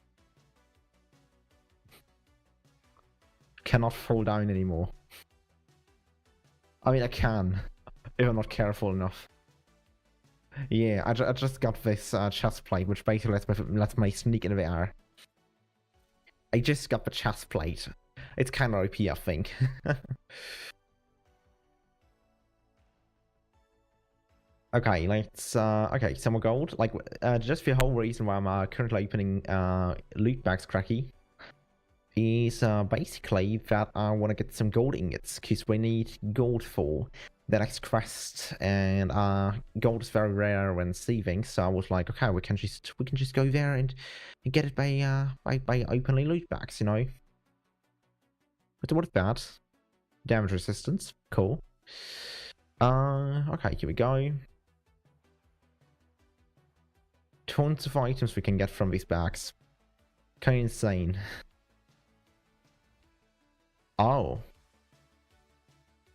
Cannot fall down anymore. I mean, I can, if I'm not careful enough. Yeah, I just got this chest plate, which basically lets me sneak into the air. I just got the chest plate. It's kind of OP, I think. Okay, let's okay, some more gold. Like just the whole reason why I'm currently opening loot bags, Cracky, is basically that I want to get some gold ingots because we need gold for the next quest, and gold is very rare when receiving. So I was like, okay, we can just go there and get it by opening loot bags, you know. But what about damage resistance? Cool. Okay, here we go. Tons of items we can get from these bags. Kind of insane. Oh.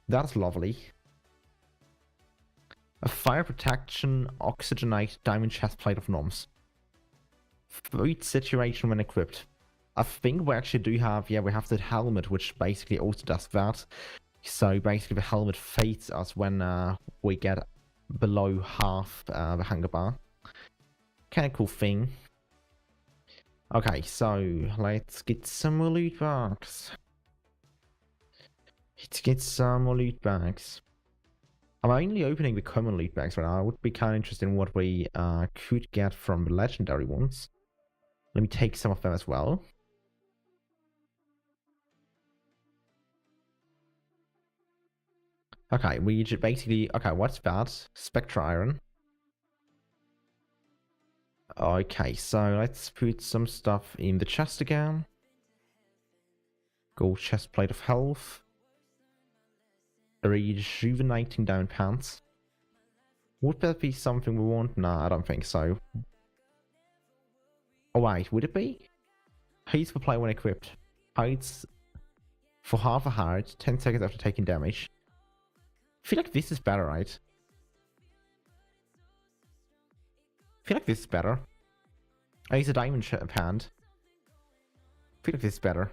That's lovely. A fire protection oxygenate diamond chest plate of noms. For each situation when equipped. I think we actually do have, yeah, we have the helmet, which basically also does that. So basically the helmet fades us when we get below half the hunger bar. Kind of cool thing. Okay, so let's get some more loot bags. Let's get some more loot bags. I'm only opening the common loot bags right now. I would be kind of interested in what we could get from the legendary ones. Let me take some of them as well. Okay, we basically... Okay, what's that? Spectra Iron. Okay, so let's put some stuff in the chest again. Gold chest plate of health. Rejuvenating down pants. Would that be something we want? No, I don't think so. Oh wait, would it be? Heights per player when equipped. Heights for half a heart, 10 seconds after taking damage. I feel like this is better, right? I feel like this is better. I use a diamond hand. I feel like this is better.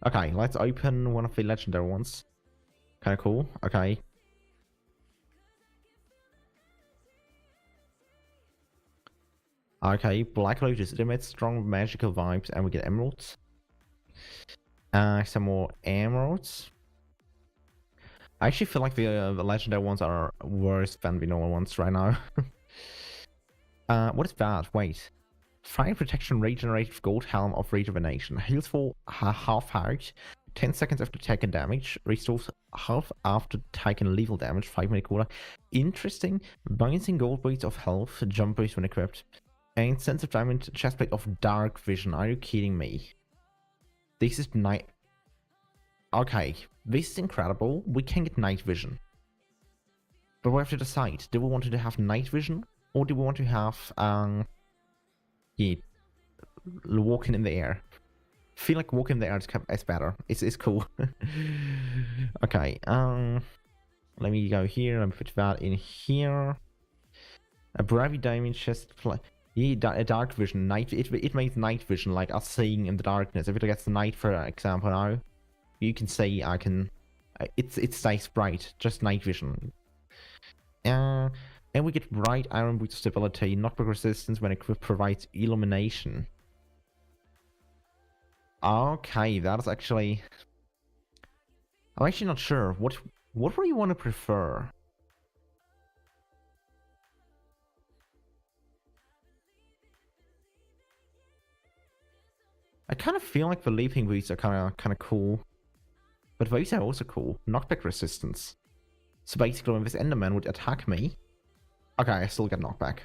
Okay, let's open one of the legendary ones. Kind of cool. Okay. Okay, Black Lotus. It emits strong magical vibes and we get emeralds. Some more emeralds. I actually feel like the legendary ones are worse than the normal ones right now. What is that? Wait. Fire protection regenerated gold helm of rejuvenation. Heals for half heart. 10 seconds after taking damage. Restores half after taking lethal damage. 5-minute cooldown. Interesting. Bouncing gold boots of health. Jump boost when equipped. And sensitive diamond chestplate of dark vision. Are you kidding me? This is night. Okay, this is incredible. We can get night vision. But we have to decide. Do we want to have night vision? Or do we want to have, yeah, walking in the air? I feel like walking in the air is better. It's cool. Okay, let me go here. Let me put that in here. A Bravi diamond chest plate. Yeah, a dark vision. Night. It makes night vision, like us seeing in the darkness. If it gets the night, for example, now, you can say I can. It stays bright, just night vision. And we get bright iron boot stability, knockback resistance when equipped provides illumination. Okay, that is actually. I'm actually not sure. What would you want to prefer? I kind of feel like the leaping boots are kind of cool, but those are also cool. Knockback resistance. So basically, when this Enderman would attack me, okay, I still get knockback.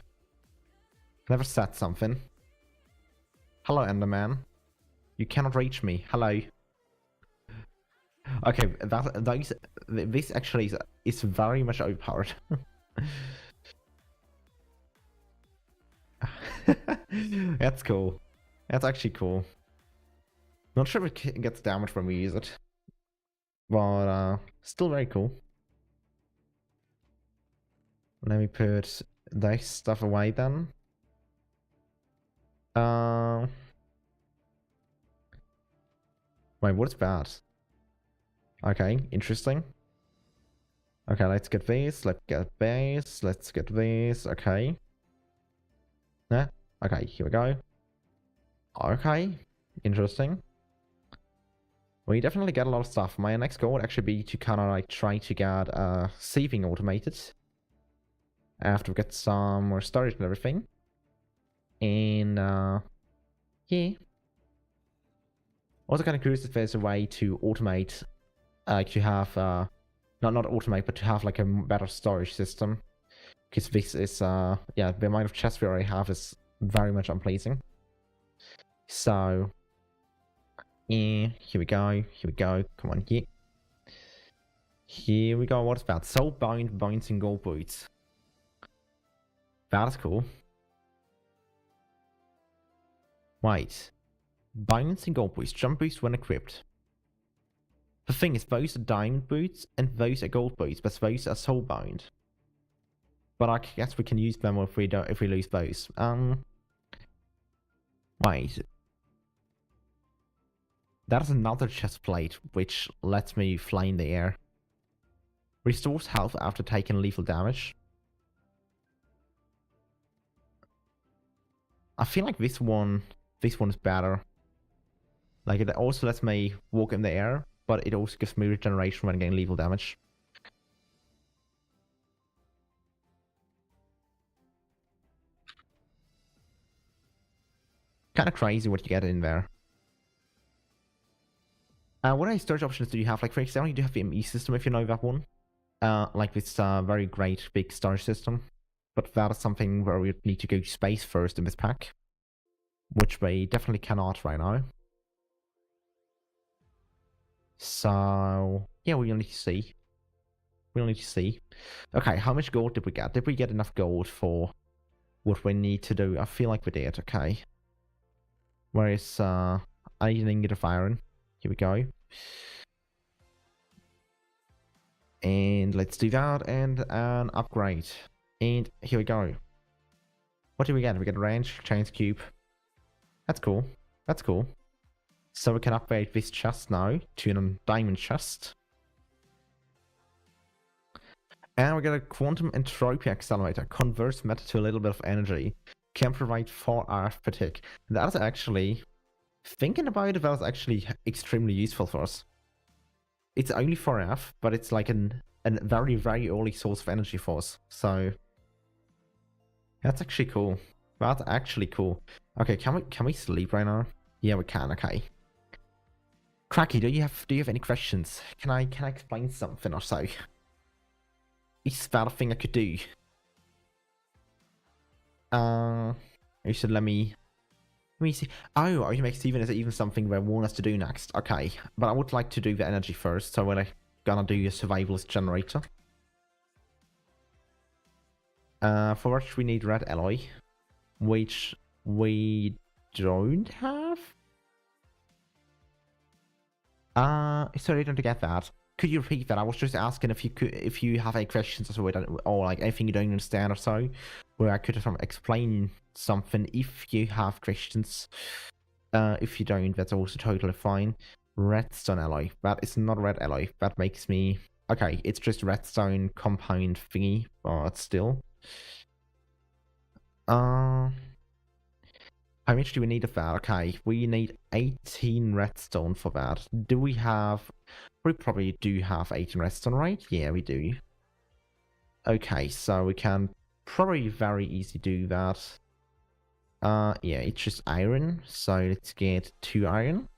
Never said something. Hello, Enderman. You cannot reach me. Hello. Okay, this actually is very much overpowered. That's cool. That's actually cool. Not sure if it gets damaged when we use it, but still very cool. Let me put this stuff away then. Wait, what's that? Okay, interesting. Okay, let's get this. Let's get this. Let's get this. Okay. Yeah. Okay, here we go. Okay, interesting. We definitely get a lot of stuff. My next goal would actually be to kind of like try to get saving automated. After we get some more storage and everything. And yeah. Also kind of curious if there's a way to automate, to have, not automate, but to have like a better storage system. Because this is, yeah, the amount of chests we already have is very much unpleasing. So, yeah, here we go, come on, here. Here we go, what's that? Soulbound bouncing gold boots. That is cool. Wait. Bouncing gold boots, jump boost when equipped. The thing is, those are diamond boots and those are gold boots, but those are soulbound. But I guess we can use them if we lose those. Wait. That is another chest plate, which lets me fly in the air. Restores health after taking lethal damage. I feel like this one is better. Like, it also lets me walk in the air, but it also gives me regeneration when getting lethal damage. Kind of crazy what you get in there. What other storage options do you have? Like, for example, you do have the ME system, if you know that one. Like this very great big storage system. But that is something where we need to go to space first in this pack. which we definitely cannot right now. So yeah, we'll need to see. We'll need to see. Okay, how much gold did we get? Did we get enough gold for what we need to do? I feel like we did. Okay. Where is I need an ingot of iron. Here we go. And let's do that and an upgrade. And here we go. What do we get? We get a range, chains cube. That's cool. That's cool. So we can upgrade this chest now to a diamond chest. And we get a quantum entropy accelerator. Converts matter to a little bit of energy. Can provide 4 RF per tick. That's actually, thinking about it, that was actually extremely useful for us. It's only 4F, but it's like a very, very early source of energy for us. So that's actually cool. That's actually cool. Okay, can we sleep right now? Yeah, we can. Okay. Cracky, do you have any questions? Can I explain something or so? Is that a thing I could do? You should let me see. Oh, you make Steven is even something they want us to do next. Okay, but I would like to do the energy first, so we're gonna do a survivalist generator. For which we need red alloy, which we don't have. Sorry, I don't get that. Could you repeat that? I was just asking if you have any questions or like anything you don't understand or so, where I could explain something if you have questions. If you don't, that's also totally fine. Redstone alloy. That is not red alloy. That makes me okay. It's just redstone compound thingy, but still. How much do we need of that? Okay, we need 18 redstone for that. Do we have... We probably do have 18 redstone, right? Yeah, we do. Okay, so we can probably very easily do that. Yeah, it's just iron. So let's get 2 iron.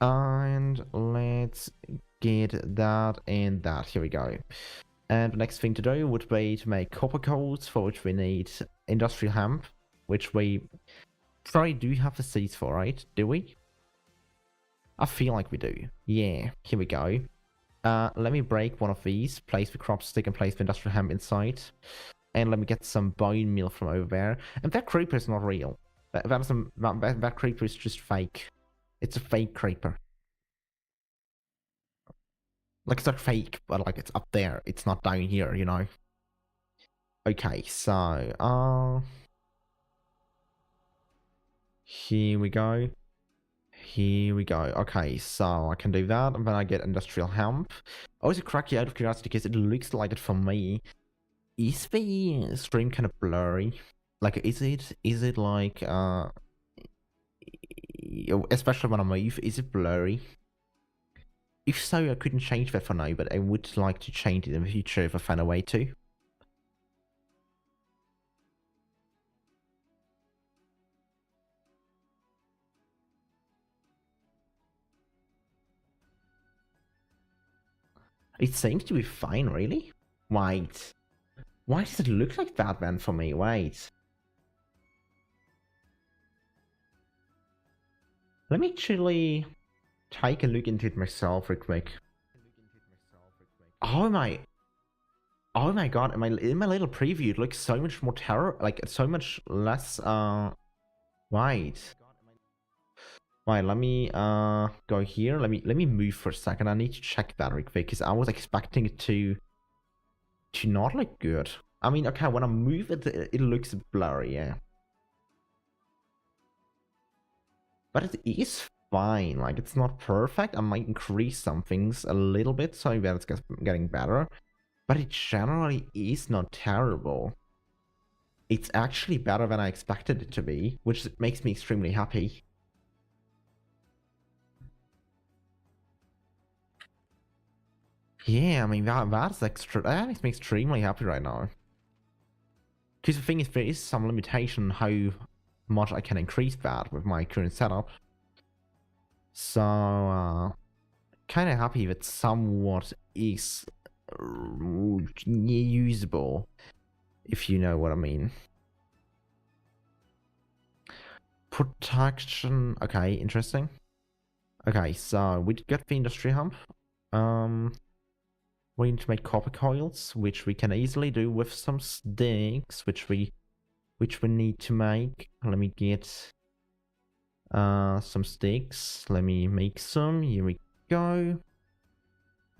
And let's get that and that. Here we go. And the next thing to do would be to make copper codes, for which we need industrial hemp, which we probably do have the seeds for, right? Do we? I feel like we do. Yeah, here we go. Let me break one of these, place the crop stick and place the industrial hemp inside. And let me get some bone meal from over there. And that creeper is not real. That creeper is just fake. It's a fake creeper. Like, it's not fake, but like it's up there. It's not down here, you know? Okay, so, here we go. Here we go. Okay, so I can do that, and then I get industrial hemp. Also, cracky out of curiosity, because it looks like it for me. Is the stream kind of blurry? Like, is it like, especially when I move, is it blurry? If so, I couldn't change that for now, but I would like to change it in the future if I find a way to. It seems to be fine, really. Wait. Why does it look like that then for me? Wait. Let me actually take a look into it myself real quick. Oh my... Oh my god, in my little preview, it looks so much more like, so much less, wait. Wait, let me, go here. Let me move for a second. I need to check that real quick, because I was expecting it to not look good. I mean, okay, when I move it, it looks blurry, yeah. But it is fine. Like, it's not perfect. I might increase some things a little bit so that it's getting better. But it generally is not terrible. It's actually better than I expected it to be, which makes me extremely happy. Yeah, I mean, that makes me extremely happy right now. Because the thing is, there is some limitation how much I can increase that with my current setup. So, kind of happy that somewhat is usable, if you know what I mean. protection. Okay, interesting. Okay, so we got the industry hump. We need to make copper coils, which we can easily do with some sticks, which we need to make. Let me get some sticks. Let me make some. Here we go.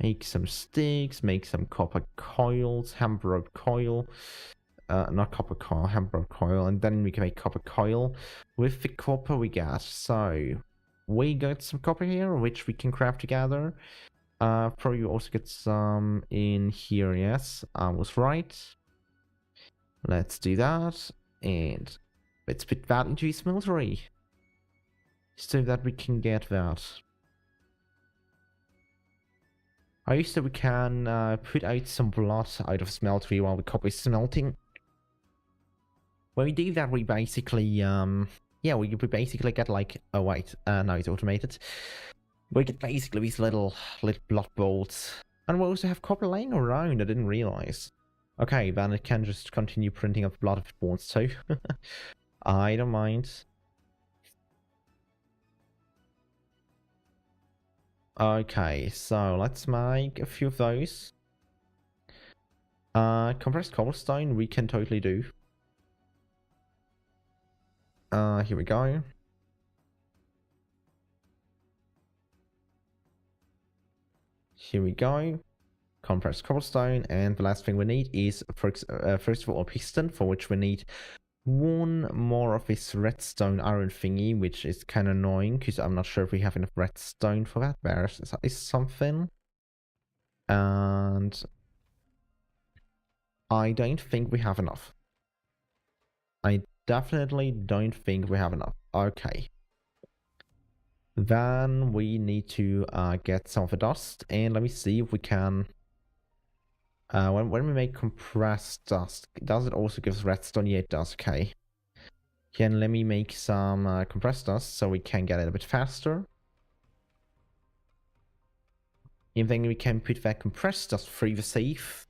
Make some sticks, make some copper coils, hemp-rope coil. Not copper coil, hemp-rope coil, and then we can make copper coil with the copper we got. So we got some copper here, which we can craft together. Probably also get some in here. Yes, I was right. Let's do that, and let's put that into a smeltery so that we can get that. I used to we can put out some blood out of smeltery while the copper is smelting. When we do that, we basically yeah, we basically get like, oh wait, no, it's automated. We get basically these little blood bolts, and we also have copper laying around. I didn't realize. Okay, then it can just continue printing up blood if it wants to. I don't mind. Okay, so let's make a few of those. Compressed cobblestone we can totally do. Here we go. Here we go. Compressed cobblestone, and the last thing we need is, first of all, a piston, for which we need one more of this redstone iron thingy, which is kind of annoying because I'm not sure if we have enough redstone for that. There is something, and I don't think we have enough. I definitely don't think we have enough. Okay. Then we need to get some of the dust, and let me see if we can. When we make compressed dust, does it also give us redstone? Yeah, it does. Okay. Then let me make some compressed dust so we can get it a bit faster. And then we can put that compressed dust through the safe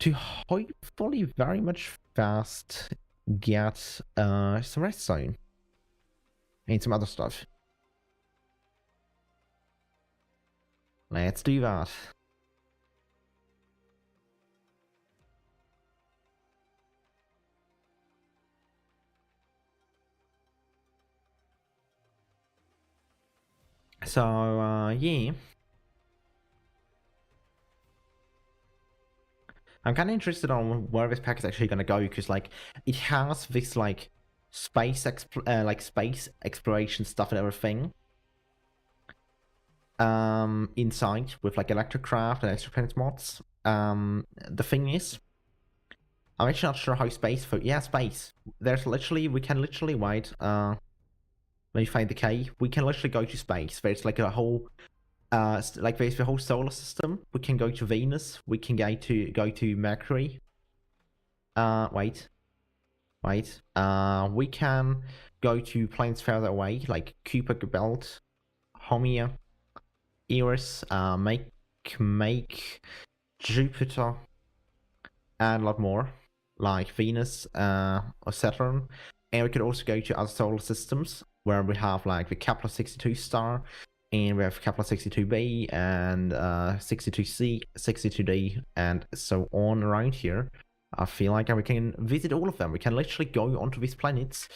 to hopefully very much fast get some redstone and some other stuff. Let's do that. So, yeah. I'm kind of interested on where this pack is actually going to go, because, like, it has this, like, space exploration stuff and everything. Inside with, like, electrocraft and exoplanet mods. The thing is, I'm actually not sure how space yeah, space. There's literally, we can literally wait, let me find the key. We can literally go to space. There's like a whole like there's the whole solar system. We can go to Venus. We can go to Mercury. Wait. We can go to planets further away, like Kuiper Belt, Haumea, Eris, make Jupiter, and a lot more, like Venus, or Saturn. And we could also go to other solar systems where we have like the Kappa 62 star, and we have Kappa 62b and 62c, 62d, and so on around here. I feel like we can visit all of them. We can literally go onto these planets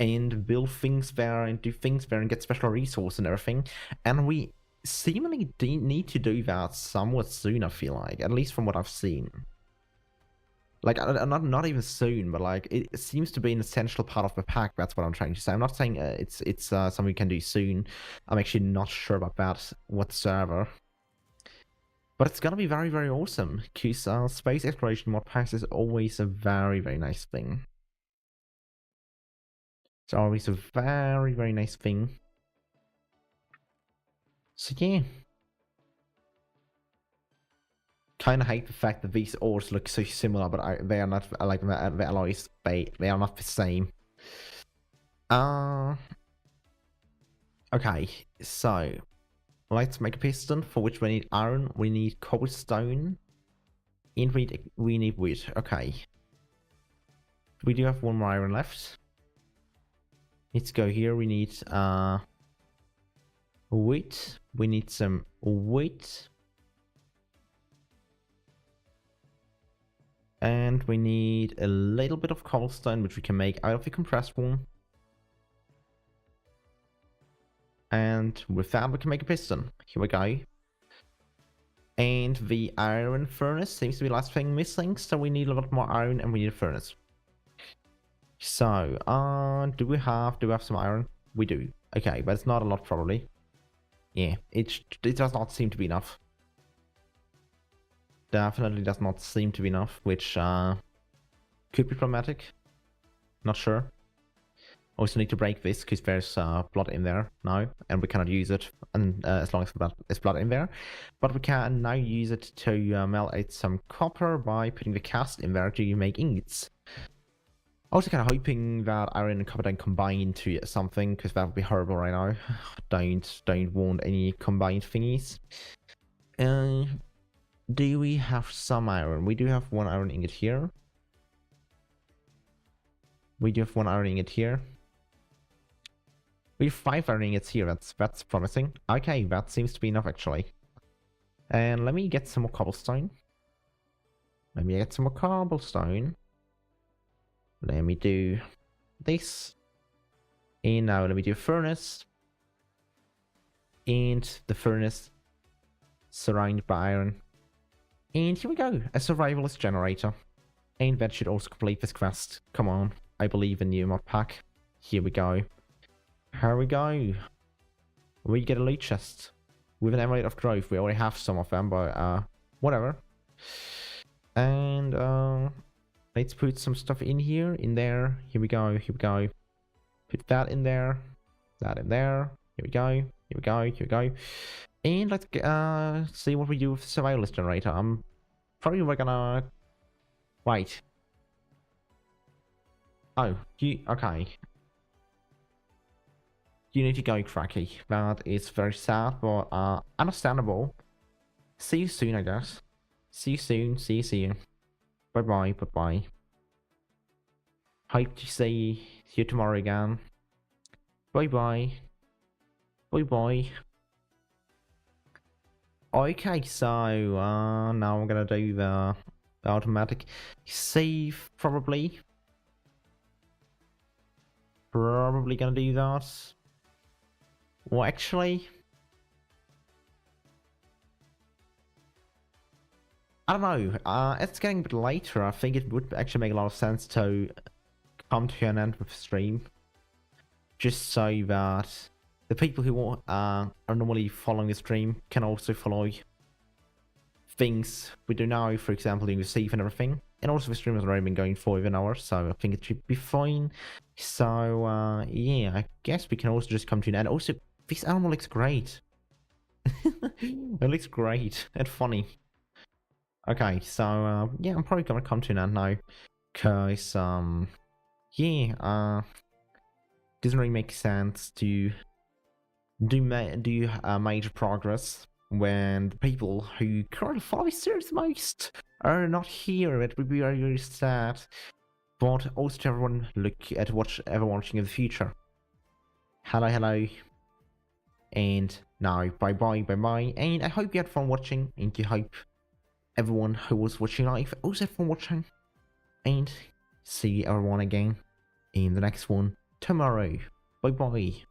and build things there and do things there and get special resources and everything. And we seemingly need to do that somewhat soon, I feel like, at least from what I've seen. Like, not even soon, but like it seems to be an essential part of the pack. That's what I'm trying to say. I'm not saying it's something we can do soon. I'm actually not sure about that whatsoever. But it's gonna be very, very awesome, because space exploration mod packs is always a very, very nice thing. It's always a very, very nice thing. So yeah. Kind of hate the fact that these ores look so similar, but they are not, like, the alloys, they are not the same. Okay, so let's make a piston, for which we need iron, we need cobblestone, and we need wood. Okay, we do have one more iron left. Let's go here. We need wheat. We need some wheat. And we need a little bit of cobblestone, which we can make out of the compressed one. And with that, we can make a piston. Here we go. And the iron furnace seems to be the last thing missing, so we need a lot more iron and we need a furnace. So, do we have some iron? We do. Okay, but it's not a lot probably. Yeah, it does not seem to be enough. Definitely does not seem to be enough, which could be problematic. Not sure. Also need to break this because there's blood in there now, and we cannot use it and as long as there's blood in there. But we can now use it to melt out some copper by putting the cast in there to make ingots. Also kind of hoping that iron and copper don't combine into something, because that would be horrible right now. Don't want any combined thingies. Do we have some iron? We do have one iron ingot here. We do have one iron ingot here. We have 5 iron ingots here. That's promising. Okay, that seems to be enough actually. And let me get some more cobblestone. Let me do this. And now let me do a furnace. And the furnace surrounded by iron. And here we go, a survivalist generator. And that should also complete this quest. Come on, I believe in you, modpack. Here we go. Here we go. We get a loot chest with an emerald of growth. We already have some of them, but whatever. And let's put some stuff in here, in there. Here we go. Put that in there. That in there. Here we go. And let's see what we do with the survivalist generator. I'm probably gonna wait. Oh, okay. You need to go, Cracky. That is very sad, but understandable. See you soon, I guess. See you soon. See you. Bye. Hope to see you tomorrow again. Bye. Okay, so now I'm gonna do the automatic save, probably. Probably gonna do that. Well, actually, I don't know. It's getting a bit later. I think it would actually make a lot of sense to come to an end with the stream, just so that the people who are normally following the stream can also follow things we do now, for example, doing the save and everything. And also the stream has already been going for an hour, so I think it should be fine. So yeah, I guess we can also just come to an end. Also, this animal looks great. It looks great and funny. Okay, so yeah, I'm probably gonna come to an end now, cause yeah, doesn't really make sense to do major progress when the people who currently follow this series the most are not here. It would be very, very sad. But also to everyone everyone watching in the future. Hello. And now bye. And I hope you had fun watching, and I hope everyone who was watching live also had fun watching. And see everyone again in the next one tomorrow. Bye.